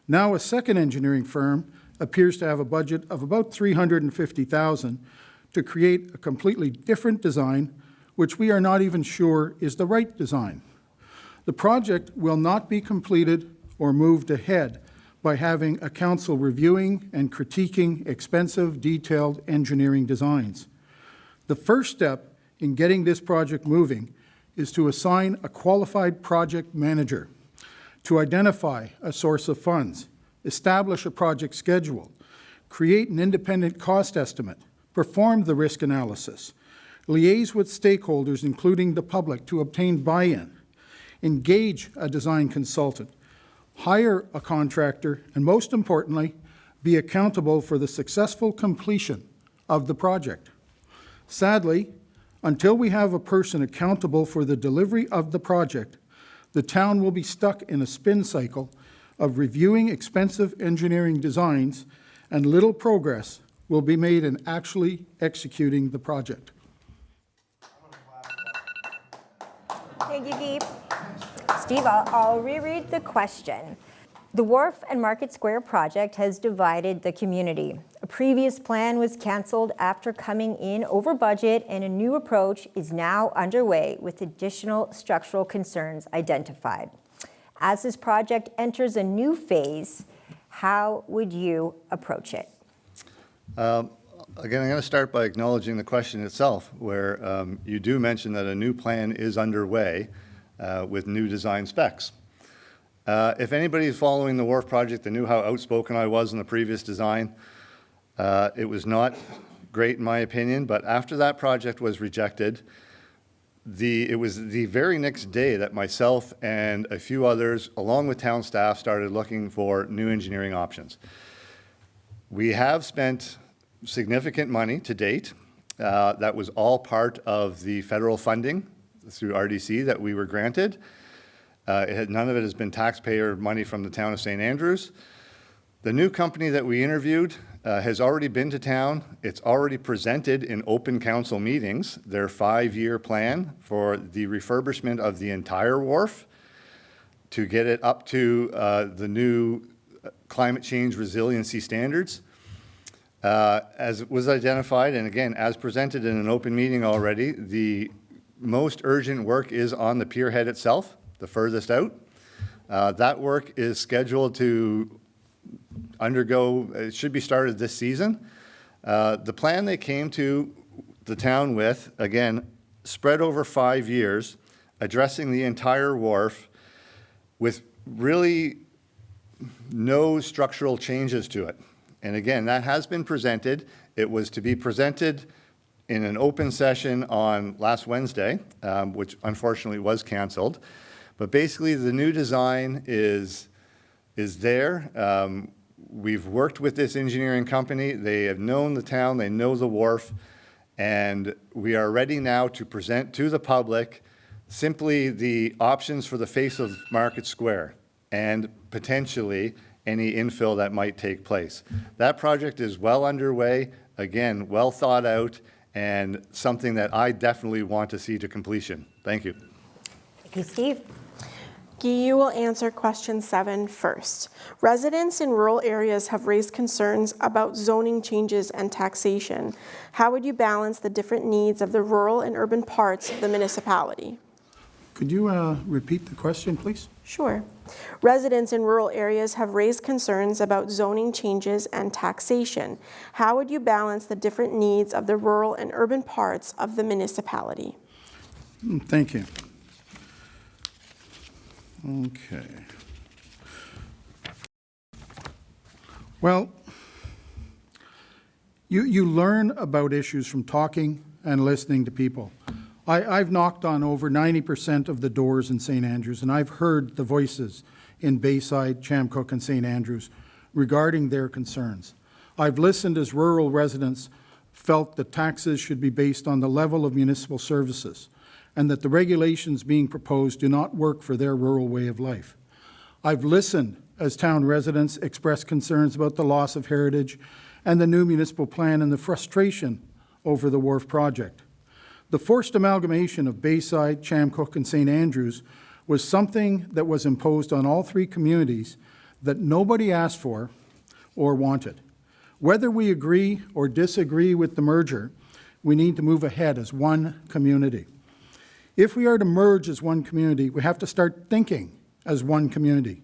S5: Now a second engineering firm appears to have a budget of about $350,000 to create a completely different design, which we are not even sure is the right design. The project will not be completed or moved ahead by having a council reviewing and critiquing expensive, detailed engineering designs. The first step in getting this project moving is to assign a qualified project manager to identify a source of funds, establish a project schedule, create an independent cost estimate, perform the risk analysis, liaise with stakeholders, including the public, to obtain buy-in, engage a design consultant, hire a contractor, and most importantly, be accountable for the successful completion of the project. Sadly, until we have a person accountable for the delivery of the project, the town will be stuck in a spin cycle of reviewing expensive engineering designs, and little progress will be made in actually executing the project.
S2: Thank you, Guy. Steve, I'll reread the question. The Wharf and Market Square project has divided the community. A previous plan was canceled after coming in over budget, and a new approach is now underway with additional structural concerns identified. As this project enters a new phase, how would you approach it?
S6: Again, I'm going to start by acknowledging the question itself, where you do mention that a new plan is underway with new design specs. If anybody is following the Wharf project, they knew how outspoken I was in the previous design. It was not great in my opinion, but after that project was rejected, it was the very next day that myself and a few others, along with town staff, started looking for new engineering options. We have spent significant money to date. That was all part of the federal funding through RDC that we were granted. None of it has been taxpayer money from the town of St. Andrews. The new company that we interviewed has already been to town. It's already presented in open council meetings their 5-year plan for the refurbishment of the entire wharf to get it up to the new climate change resiliency standards. As was identified, and again, as presented in an open meeting already, the most urgent work is on the pier head itself, the furthest out. That work is scheduled to undergo, it should be started this season. The plan they came to the town with, again, spread over 5 years, addressing the entire wharf with really no structural changes to it. And again, that has been presented. It was to be presented in an open session on last Wednesday, which unfortunately was canceled. But basically, the new design is there. We've worked with this engineering company. They have known the town, they know the wharf, and we are ready now to present to the public simply the options for the face of Market Square and potentially any infill that might take place. That project is well underway, again, well thought out, and something that I definitely want to see to completion. Thank you.
S2: Thank you, Steve.
S3: Guy, you will answer question 7 first. Residents in rural areas have raised concerns about zoning changes and taxation. How would you balance the different needs of the rural and urban parts of the municipality?
S5: Could you repeat the question, please?
S3: Sure. Residents in rural areas have raised concerns about zoning changes and taxation. How would you balance the different needs of the rural and urban parts of the municipality?
S5: Thank you. Okay. Well, you learn about issues from talking and listening to people. I've knocked on over 90% of the doors in St. Andrews, and I've heard the voices in Bayside, Chamcook, and St. Andrews regarding their concerns. I've listened as rural residents felt that taxes should be based on the level of municipal services, and that the regulations being proposed do not work for their rural way of life. I've listened as town residents express concerns about the loss of heritage and the new municipal plan and the frustration over the Wharf project. The forced amalgamation of Bayside, Chamcook, and St. Andrews was something that was imposed on all three communities that nobody asked for or wanted. Whether we agree or disagree with the merger, we need to move ahead as one community. If we are to merge as one community, we have to start thinking as one community.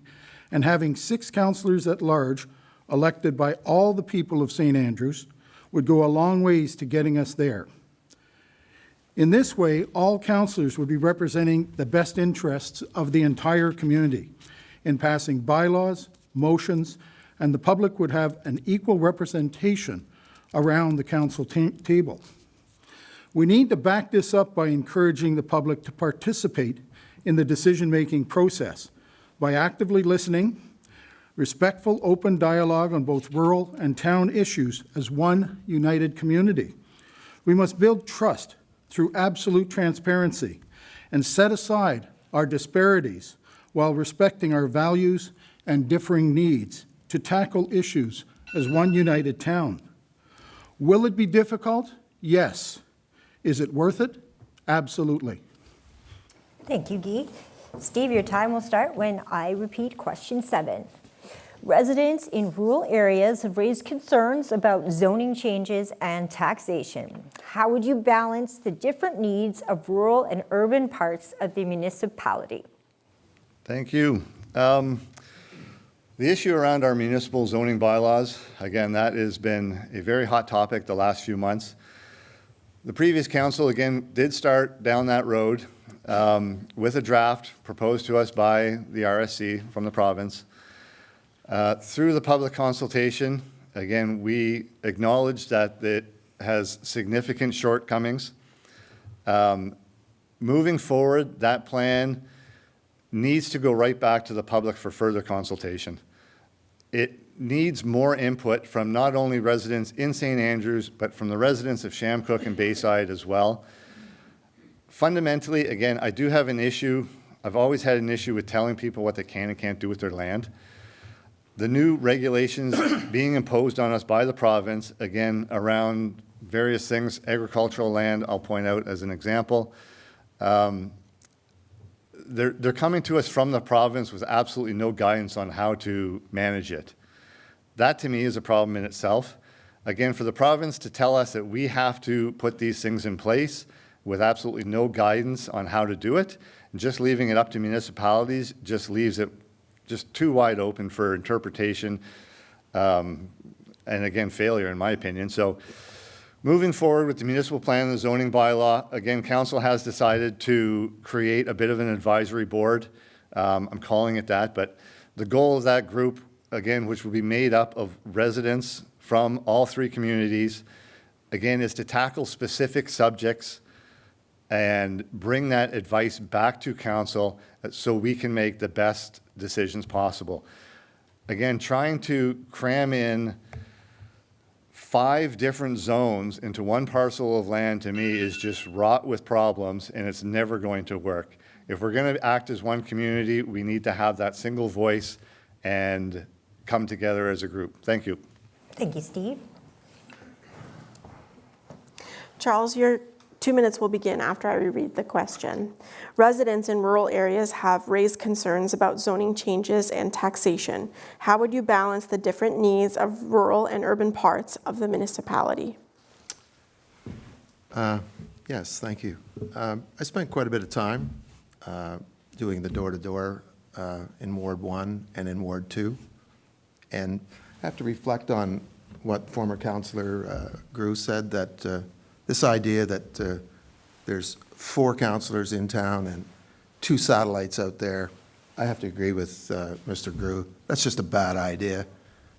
S5: And having 6 councillors at large, elected by all the people of St. Andrews, would go a long ways to getting us there. In this way, all councillors would be representing the best interests of the entire community in passing bylaws, motions, and the public would have an equal representation around the council table. We need to back this up by encouraging the public to participate in the decision-making process by actively listening, respectful, open dialogue on both rural and town issues as one united community. We must build trust through absolute transparency and set aside our disparities while respecting our values and differing needs to tackle issues as one united town. Will it be difficult? Yes. Is it worth it? Absolutely.
S2: Thank you, Guy. Steve, your time will start when I repeat question 7. Residents in rural areas have raised concerns about zoning changes and taxation. How would you balance the different needs of rural and urban parts of the municipality?
S6: Thank you. The issue around our municipal zoning bylaws, again, that has been a very hot topic the last few months. The previous council, again, did start down that road with a draft proposed to us by the RSC from the province. Through the public consultation, again, we acknowledge that it has significant shortcomings. Moving forward, that plan needs to go right back to the public for further consultation. It needs more input from not only residents in St. Andrews, but from the residents of Chamcook and Bayside as well. Fundamentally, again, I do have an issue. I've always had an issue with telling people what they can and can't do with their land. The new regulations being imposed on us by the province, again, around various things, agricultural land, I'll point out as an example. They're coming to us from the province with absolutely no guidance on how to manage it. That, to me, is a problem in itself. Again, for the province to tell us that we have to put these things in place with absolutely no guidance on how to do it, and just leaving it up to municipalities just leaves it just too wide open for interpretation, and again, failure in my opinion. So moving forward with the municipal plan and the zoning bylaw, again, council has decided to create a bit of an advisory board. I'm calling it that, but the goal of that group, again, which will be made up of residents from all 3 communities, again, is to tackle specific subjects and bring that advice back to council so we can make the best decisions possible. Again, trying to cram in 5 different zones into one parcel of land, to me, is just wrought with problems, and it's never going to work. If we're going to act as one community, we need to have that single voice and come together as a group. Thank you.
S2: Thank you, Steve.
S3: Charles, your 2 minutes will begin after I reread the question. Residents in rural areas have raised concerns about zoning changes and taxation. How would you balance the different needs of rural and urban parts of the municipality?
S4: Yes, thank you. I spent quite a bit of time doing the door-to-door in Ward 1 and in Ward 2. And I have to reflect on what former Councillor Grew said, that this idea that there's 4 councillors in town and 2 satellites out there, I have to agree with Mr. Grew. That's just a bad idea,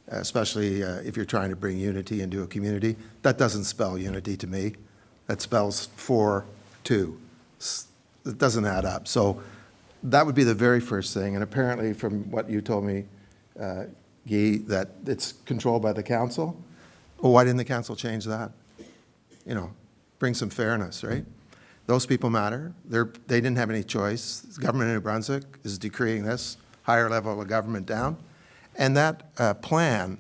S4: especially if you're trying to bring unity into a community. That doesn't spell unity to me. That spells 4-2. It doesn't add up. So that would be the very first thing. And apparently from what you told me, Guy, that it's controlled by the council. Well, why didn't the council change that? You know, bring some fairness, right? Those people matter. They didn't have any choice. The government of New Brunswick is decreeing this higher level of government down. And that plan,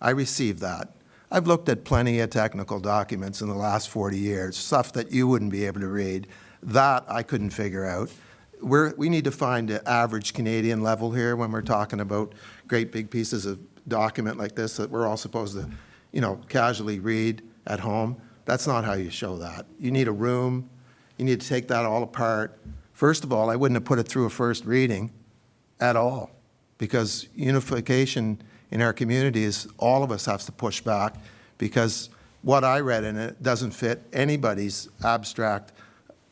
S4: I received that. I've looked at plenty of technical documents in the last 40 years, stuff that you wouldn't be able to read. That I couldn't figure out. We need to find an average Canadian level here when we're talking about great big pieces of document like this that we're all supposed to, you know, casually read at home. That's not how you show that. You need a room. You need to take that all apart. First of all, I wouldn't have put it through a first reading at all, because unification in our community is all of us have to push back, because what I read in it doesn't fit anybody's abstract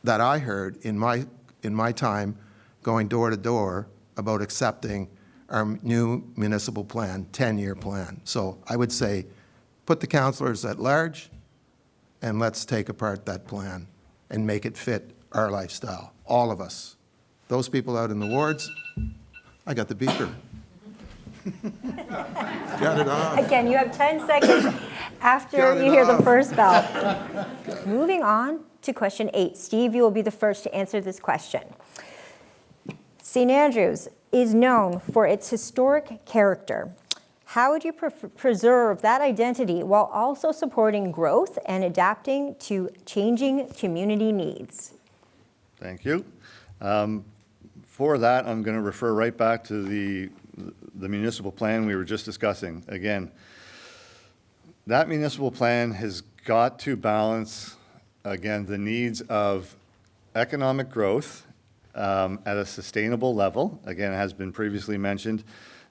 S4: that I heard in my time going door to door about accepting our new municipal plan, 10-year plan. So I would say put the councillors at large and let's take apart that plan and make it fit our lifestyle, all of us. Those people out in the wards, I got the beeper. Got it on.
S2: Again, you have 10 seconds after you hear the first bell. Moving on to question 8. Steve, you will be the first to answer this question. St. Andrews is known for its historic character. How would you preserve that identity while also supporting growth and adapting to changing community needs?
S6: Thank you. For that, I'm going to refer right back to the municipal plan we were just discussing. Again, that municipal plan has got to balance, again, the needs of economic growth at a sustainable level. Again, it has been previously mentioned.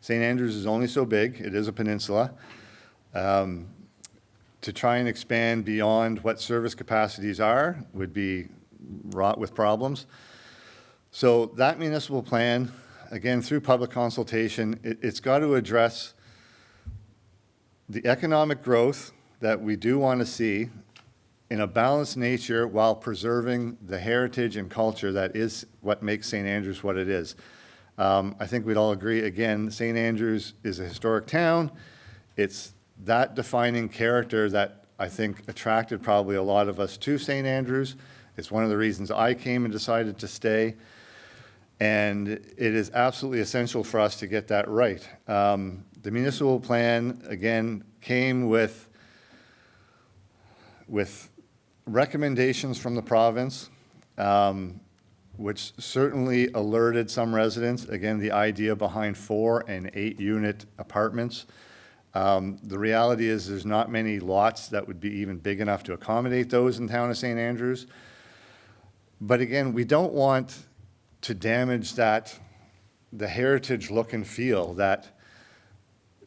S6: St. Andrews is only so big. It is a peninsula. To try and expand beyond what service capacities are would be wrought with problems. So that municipal plan, again, through public consultation, it's got to address the economic growth that we do want to see in a balanced nature while preserving the heritage and culture that is what makes St. Andrews what it is. I think we'd all agree, again, St. Andrews is a historic town. It's that defining character that I think attracted probably a lot of us to St. Andrews. It's one of the reasons I came and decided to stay. And it is absolutely essential for us to get that right. The municipal plan, again, came with recommendations from the province, which certainly alerted some residents. Again, the idea behind 4 and 8 unit apartments. The reality is there's not many lots that would be even big enough to accommodate those in town of St. Andrews. But again, we don't want to damage that, the heritage look and feel that,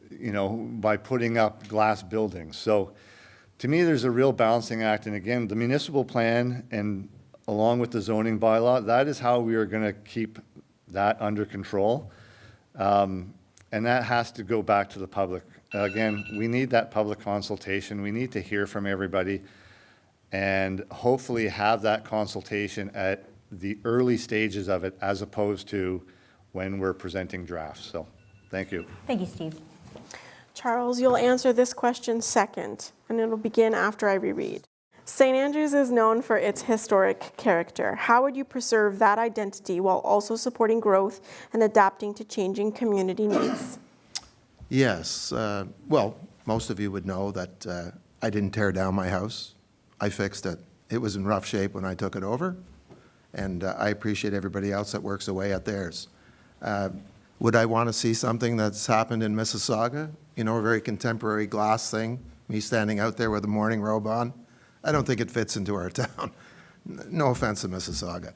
S6: you know, by putting up glass buildings. So to me, there's a real balancing act. And again, the municipal plan and along with the zoning bylaw, that is how we are going to keep that under control. And that has to go back to the public. Again, we need that public consultation. We need to hear from everybody and hopefully have that consultation at the early stages of it as opposed to when we're presenting drafts. So thank you.
S2: Thank you, Steve.
S3: Charles, you'll answer this question second, and it'll begin after I reread. St. Andrews is known for its historic character. How would you preserve that identity while also supporting growth and adapting to changing community needs?
S4: Yes. Well, most of you would know that I didn't tear down my house. I fixed it. It was in rough shape when I took it over, and I appreciate everybody else that works away at theirs. Would I want to see something that's happened in Mississauga? You know, a very contemporary glass thing, me standing out there with a morning robe on? I don't think it fits into our town. No offense to Mississauga.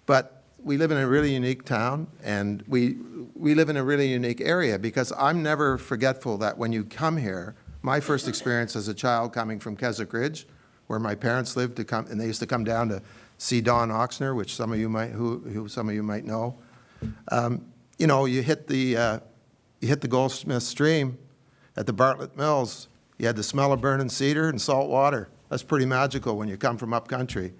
S4: But we live in a really unique town, and we live in a really unique area, because I'm never forgetful that when you come here, my first experience as a child coming from Keswick Ridge, where my parents lived, and they used to come down to see Don Oxner, which some of you might, who some of you might know. You know, you hit the Goldsmith Stream at the Bartlett Mills. You had the smell of burning cedar and salt water. That's pretty magical when you come from up country.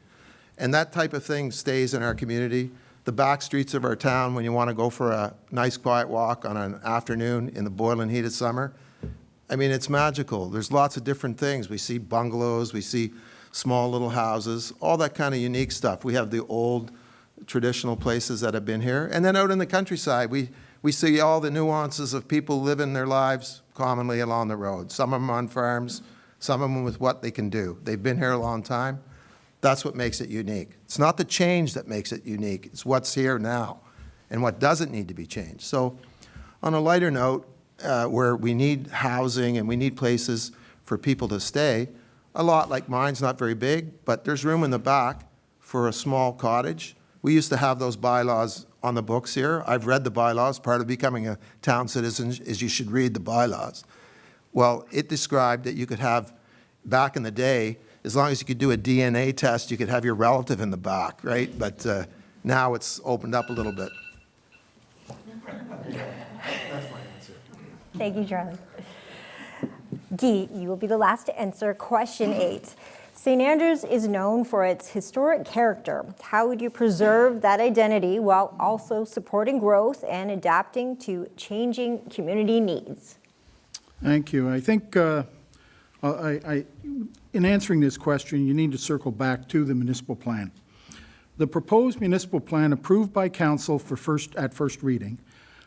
S4: And that type of thing stays in our community. The back streets of our town, when you want to go for a nice quiet walk on an afternoon in the boiling heat of summer, I mean, it's magical. There's lots of different things. We see bungalows, we see small little houses, all that kind of unique stuff. We have the old traditional places that have been here. And then out in the countryside, we see all the nuances of people living their lives commonly along the road. Some of them on farms, some of them with what they can do. They've been here a long time. That's what makes it unique. It's not the change that makes it unique. It's what's here now and what doesn't need to be changed. So on a lighter note, where we need housing and we need places for people to stay, a lot like mine's not very big, but there's room in the back for a small cottage. We used to have those bylaws on the books here. I've read the bylaws. Part of becoming a town citizen is you should read the bylaws. Well, it described that you could have, back in the day, as long as you could do a DNA test, you could have your relative in the back, right? But now it's opened up a little bit. That's my answer.
S2: Thank you, Charlie. Guy, you will be the last to answer question 8. St. Andrews is known for its historic character. How would you preserve that identity while also supporting growth and adapting to changing community needs?
S5: Thank you. I think in answering this question, you need to circle back to the municipal plan. The proposed municipal plan approved by council at first reading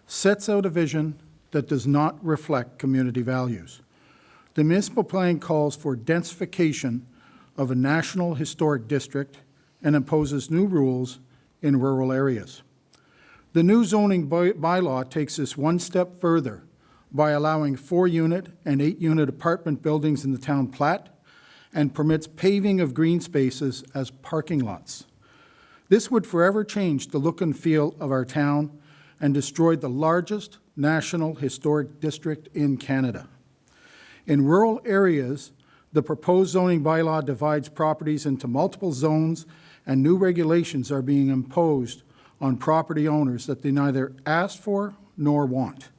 S5: sets out a vision that does not reflect community values. The municipal plan calls for densification of a national historic district and imposes new rules in rural areas. The new zoning bylaw takes this one step further by allowing 4-unit and 8-unit apartment buildings in the town plat and permits paving of green spaces as parking lots. This would forever change the look and feel of our town and destroy the largest national historic district in Canada. In rural areas, the proposed zoning bylaw divides properties into multiple zones, and new regulations are being imposed on property owners that they neither asked for nor want.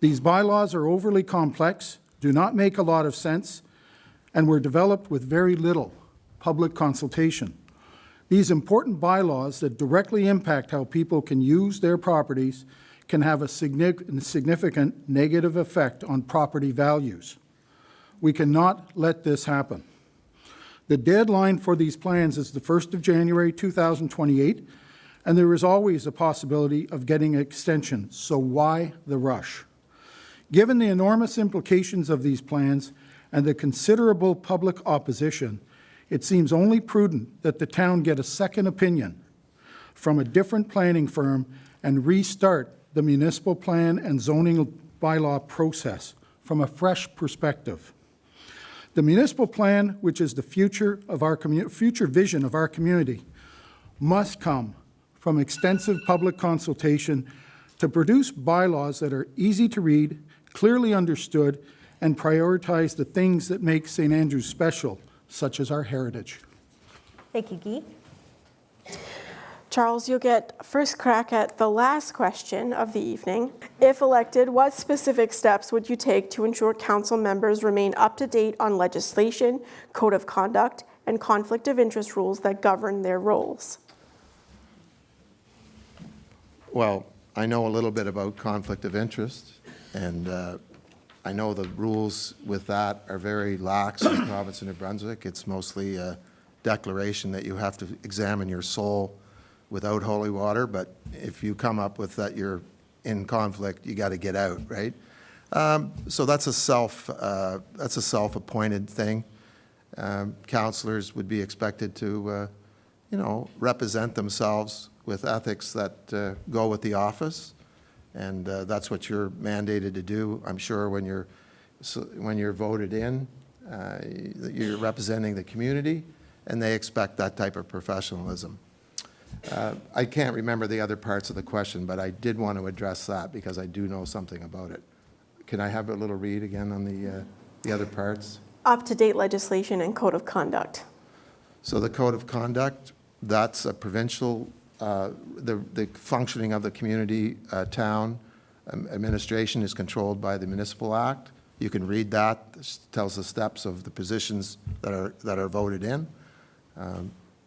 S5: These bylaws are overly complex, do not make a lot of sense, and were developed with very little public consultation. These important bylaws that directly impact how people can use their properties can have a significant negative effect on property values. We cannot let this happen. The deadline for these plans is the 1st of January 2028, and there is always a possibility of getting an extension, so why the rush? Given the enormous implications of these plans and the considerable public opposition, it seems only prudent that the town get a second opinion from a different planning firm and restart the municipal plan and zoning bylaw process from a fresh perspective. The municipal plan, which is the future vision of our community, must come from extensive public consultation to produce bylaws that are easy to read, clearly understood, and prioritize the things that make St. Andrews special, such as our heritage.
S2: Thank you, Guy.
S3: Charles, you'll get first crack at the last question of the evening. If elected, what specific steps would you take to ensure council members remain up to date on legislation, code of conduct, and conflict of interest rules that govern their roles?
S4: Well, I know a little bit about conflict of interest, and I know the rules with that are very lax in the province of New Brunswick. It's mostly a declaration that you have to examine your soul without holy water, but if you come up with that you're in conflict, you got to get out, right? So that's a self-appointed thing. Councillors would be expected to, represent themselves with ethics that go with the office, and that's what you're mandated to do. I'm sure when you're voted in, you're representing the community, and they expect that type of professionalism. I can't remember the other parts of the question, but I did want to address that because I do know something about it. Can I have a little read again on the other parts?
S3: Up-to-date legislation and code of conduct.
S4: So the code of conduct, that's a provincial, the functioning of the community town administration is controlled by the Municipal Act. You can read that. It tells the steps of the positions that are voted in.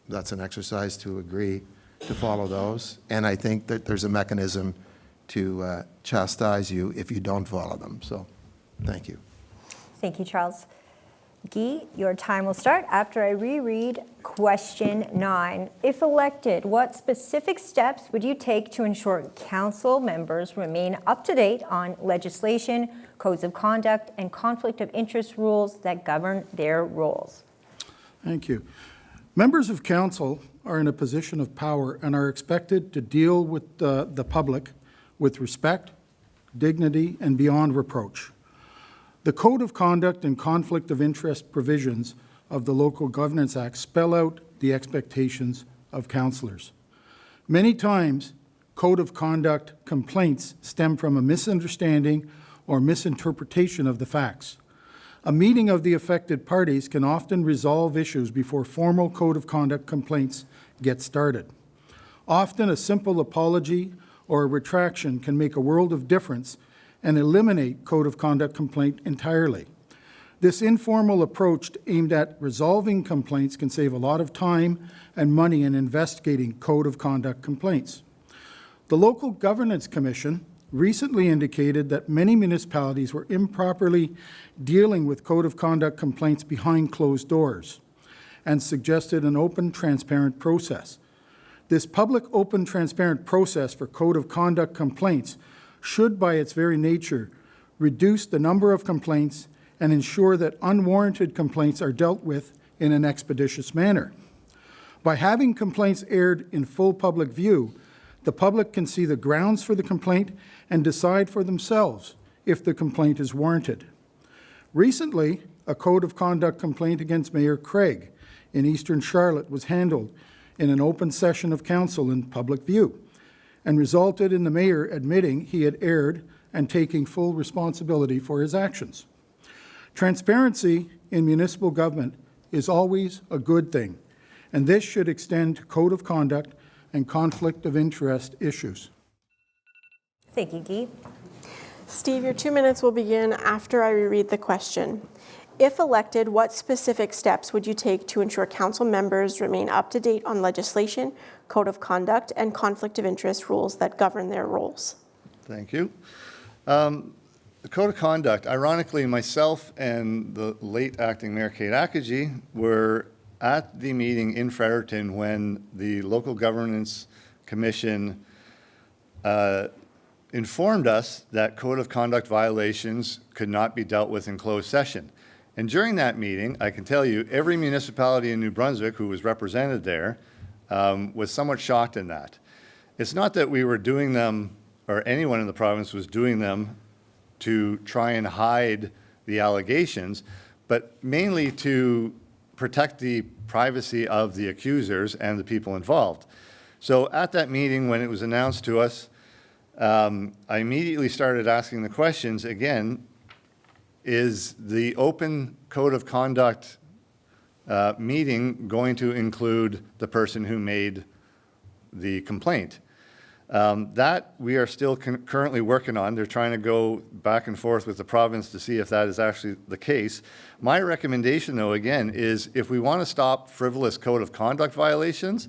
S4: That's an exercise to agree to follow those. And I think that there's a mechanism to chastise you if you don't follow them. So thank you.
S2: Thank you, Charles. Guy, your time will start after I reread question 9. If elected, what specific steps would you take to ensure council members remain up to date on legislation, codes of conduct, and conflict of interest rules that govern their roles?
S5: Thank you. Members of council are in a position of power and are expected to deal with the public with respect, dignity, and beyond reproach. The Code of Conduct and Conflict of Interest provisions of the Local Governance Act spell out the expectations of councillors. Many times, Code of Conduct complaints stem from a misunderstanding or misinterpretation of the facts. A meeting of the affected parties can often resolve issues before formal Code of Conduct complaints get started. Often, a simple apology or a retraction can make a world of difference and eliminate Code of Conduct complaint entirely. This informal approach aimed at resolving complaints can save a lot of time and money in investigating Code of Conduct complaints. The Local Governance Commission recently indicated that many municipalities were improperly dealing with Code of Conduct complaints behind closed doors and suggested an open, transparent process. This public, open, transparent process for Code of Conduct complaints should, by its very nature, reduce the number of complaints and ensure that unwarranted complaints are dealt with in an expeditious manner. By having complaints aired in full public view, the public can see the grounds for the complaint and decide for themselves if the complaint is warranted. Recently, a Code of Conduct complaint against Mayor Craig in Eastern Charlotte was handled in an open session of council in public view, and resulted in the mayor admitting he had erred and taking full responsibility for his actions. Transparency in municipal government is always a good thing, and this should extend to Code of Conduct and conflict of interest issues.
S2: Thank you, Guy.
S3: Steve, your 2 minutes will begin after I reread the question. If elected, what specific steps would you take to ensure council members remain up to date on legislation, code of conduct, and conflict of interest rules that govern their roles?
S6: Thank you. The Code of Conduct, ironically, myself and the late acting Mayor Kate Akaji were at the meeting in Fredericton when the Local Governance Commission informed us that Code of Conduct violations could not be dealt with in closed session. And during that meeting, I can tell you, every municipality in New Brunswick who was represented there was somewhat shocked in that. It's not that we were doing them, or anyone in the province was doing them to try and hide the allegations, but mainly to protect the privacy of the accusers and the people involved. So at that meeting, when it was announced to us, I immediately started asking the questions again. Is the open Code of Conduct meeting going to include the person who made the complaint? That we are still currently working on. They're trying to go back and forth with the province to see if that is actually the case. My recommendation, though, again, is if we want to stop frivolous Code of Conduct violations,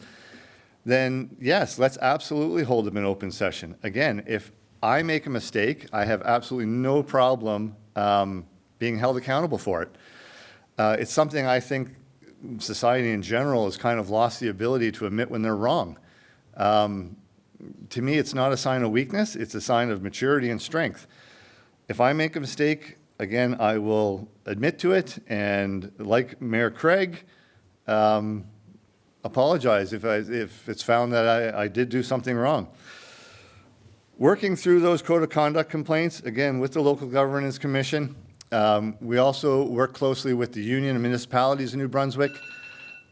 S6: then yes, let's absolutely hold them in open session. Again, if I make a mistake, I have absolutely no problem being held accountable for it. It's something I think society in general has kind of lost the ability to admit when they're wrong. To me, it's not a sign of weakness, it's a sign of maturity and strength. If I make a mistake, again, I will admit to it, and like Mayor Craig, apologize if it's found that I did do something wrong. Working through those code of conduct complaints, again, with the Local Governance Commission, we also work closely with the Union of Municipalities in New Brunswick.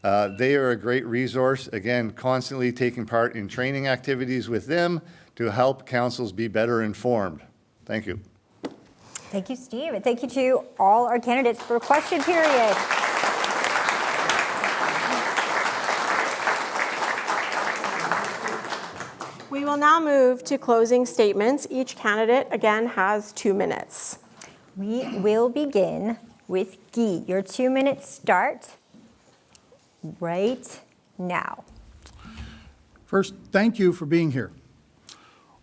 S6: They are a great resource, again, constantly taking part in training activities with them to help councils be better informed. Thank you.
S2: Thank you, Steve, and thank you to all our candidates for question period.
S3: We will now move to closing statements. Each candidate, again, has 2 minutes.
S2: We will begin with Guy. Your 2 minutes start right now.
S5: First, thank you for being here.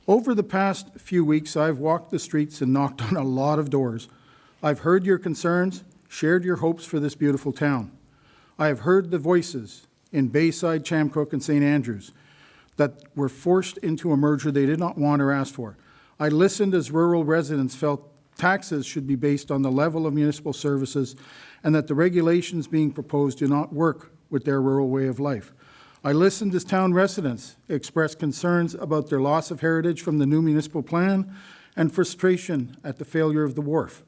S5: Over the past few weeks, I've walked the streets and knocked on a lot of doors. I've heard your concerns, shared your hopes for this beautiful town. I have heard the voices in Bayside, Chamcook, and St. Andrews that were forced into a merger they did not want or ask for. I listened as rural residents felt taxes should be based on the level of municipal services and that the regulations being proposed do not work with their rural way of life. I listened as town residents express concerns about their loss of heritage from the new municipal plan and frustration at the failure of the Wharf.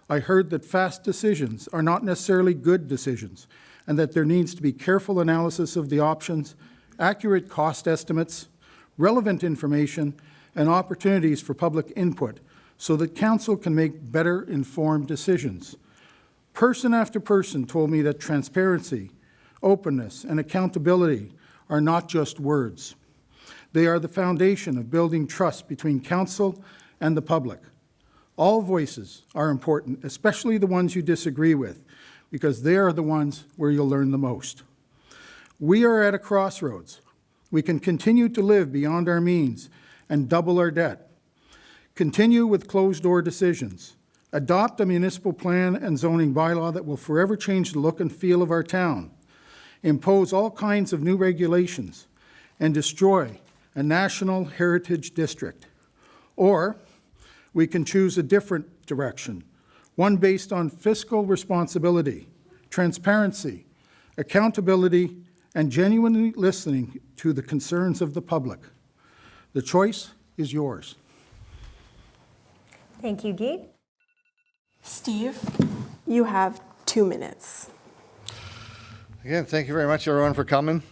S5: I heard that fast decisions are not necessarily good decisions and that there needs to be careful analysis of the options, accurate cost estimates, relevant information, and opportunities for public input so that council can make better informed decisions. Person after person told me that transparency, openness, and accountability are not just words. They are the foundation of building trust between council and the public. All voices are important, especially the ones you disagree with, because they are the ones where you'll learn the most. We are at a crossroads. We can continue to live beyond our means and double our debt, continue with closed-door decisions, adopt a municipal plan and zoning bylaw that will forever change the look and feel of our town, impose all kinds of new regulations, and destroy a national heritage district. Or we can choose a different direction, one based on fiscal responsibility, transparency, accountability, and genuinely listening to the concerns of the public. The choice is yours.
S2: Thank you, Guy.
S3: Steve, you have 2 minutes.
S6: Again, thank you very much, everyone, for coming.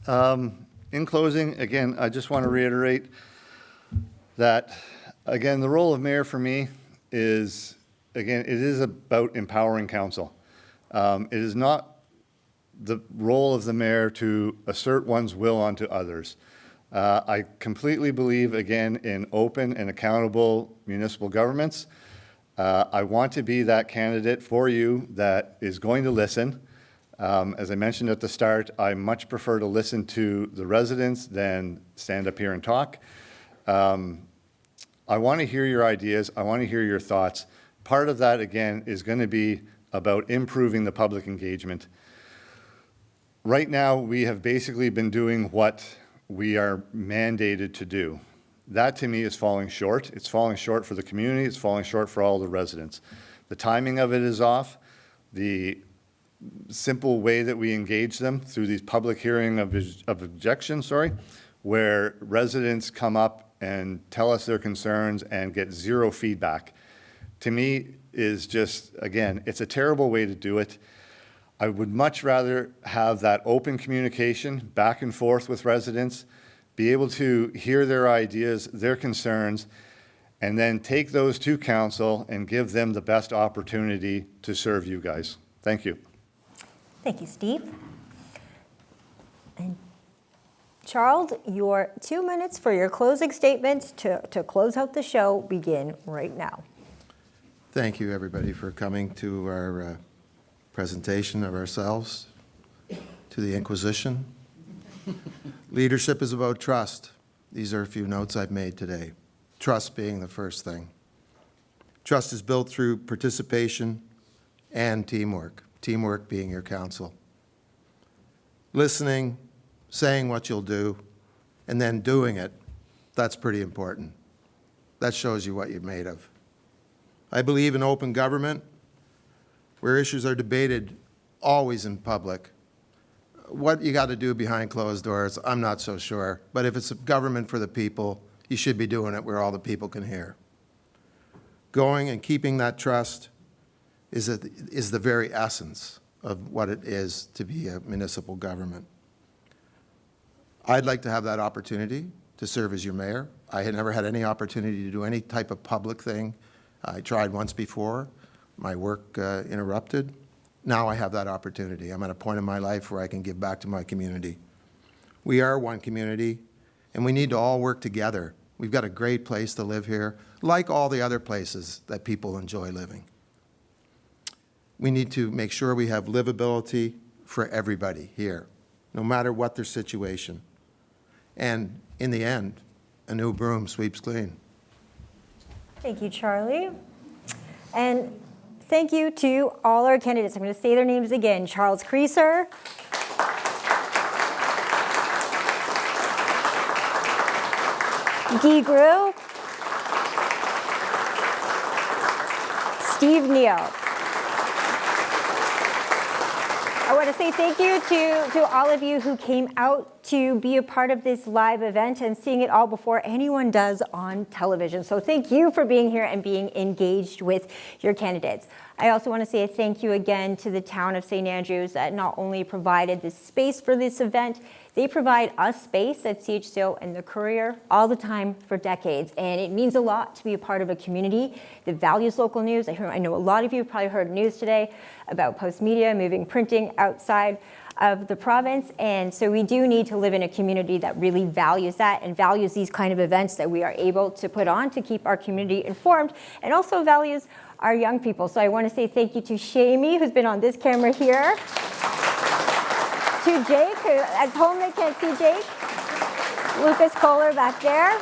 S6: In closing, again, I just want to reiterate that, again, the role of mayor for me is, again, it is about empowering council. It is not the role of the mayor to assert one's will onto others. I completely believe, again, in open and accountable municipal governments. I want to be that candidate for you that is going to listen. As I mentioned at the start, I much prefer to listen to the residents than stand up here and talk. I want to hear your ideas. I want to hear your thoughts. Part of that, again, is going to be about improving the public engagement. Right now, we have basically been doing what we are mandated to do. That, to me, is falling short. It's falling short for the community. It's falling short for all the residents. The timing of it is off. The simple way that we engage them through these public hearing of objections, where residents come up and tell us their concerns and get zero feedback, to me is just, again, it's a terrible way to do it. I would much rather have that open communication back and forth with residents, be able to hear their ideas, their concerns, and then take those to council and give them the best opportunity to serve you guys. Thank you.
S2: Thank you, Steve. And Charles, your 2 minutes for your closing statements to close out the show begin right now.
S4: Thank you, everybody, for coming to our presentation of ourselves to the Inquisition. Leadership is about trust. These are a few notes I've made today. Trust being the first thing. Trust is built through participation and teamwork, teamwork being your counsel. Listening, saying what you'll do, and then doing it, that's pretty important. That shows you what you're made of. I believe in open government, where issues are debated always in public. What you got to do behind closed doors, I'm not so sure. But if it's a government for the people, you should be doing it where all the people can hear. Going and keeping that trust is the very essence of what it is to be a municipal government. I'd like to have that opportunity to serve as your mayor. I had never had any opportunity to do any type of public thing. I tried once before. My work interrupted. Now I have that opportunity. I'm at a point in my life where I can give back to my community. We are one community, and we need to all work together. We've got a great place to live here, like all the other places that people enjoy living. We need to make sure we have livability for everybody here, no matter what their situation. And in the end, a new broom sweeps clean.
S2: Thank you, Charlie. And thank you to all our candidates. I'm going to say their names again. Charles Creaser, Guy Grew, Steve Neal. I want to say thank you to all of you who came out to be a part of this live event and seeing it all before anyone does on television. So thank you for being here and being engaged with your candidates. I also want to say a thank you again to the town of St. Andrews that not only provided this space for this event, they provide us space at CHCO and the Courier all the time for decades. And it means a lot to be a part of a community that values local news. I know a lot of you probably heard news today about Post Media moving printing outside of the province. And so we do need to live in a community that really values that and values these kind of events that we are able to put on to keep our community informed, and also values our young people. So I want to say thank you to Shamey, who's been on this camera here, to Jake, who at home they can't see Jake, Lucas Kohler back there,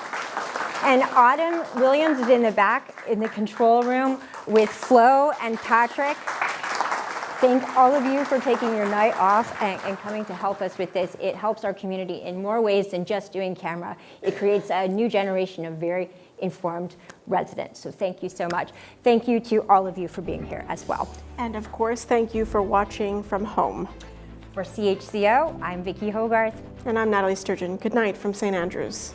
S2: and Autumn Williams is in the back in the control room with Flo and Patrick. Thank all of you for taking your night off and coming to help us with this. It helps our community in more ways than just doing camera. It creates a new generation of very informed residents. So thank you so much. Thank you to all of you for being here as well.
S3: And of course, thank you for watching from home.
S2: For CHCO, I'm Vicki Hogarth.
S3: And I'm Nathalie Sturgeon. Good night from St. Andrews.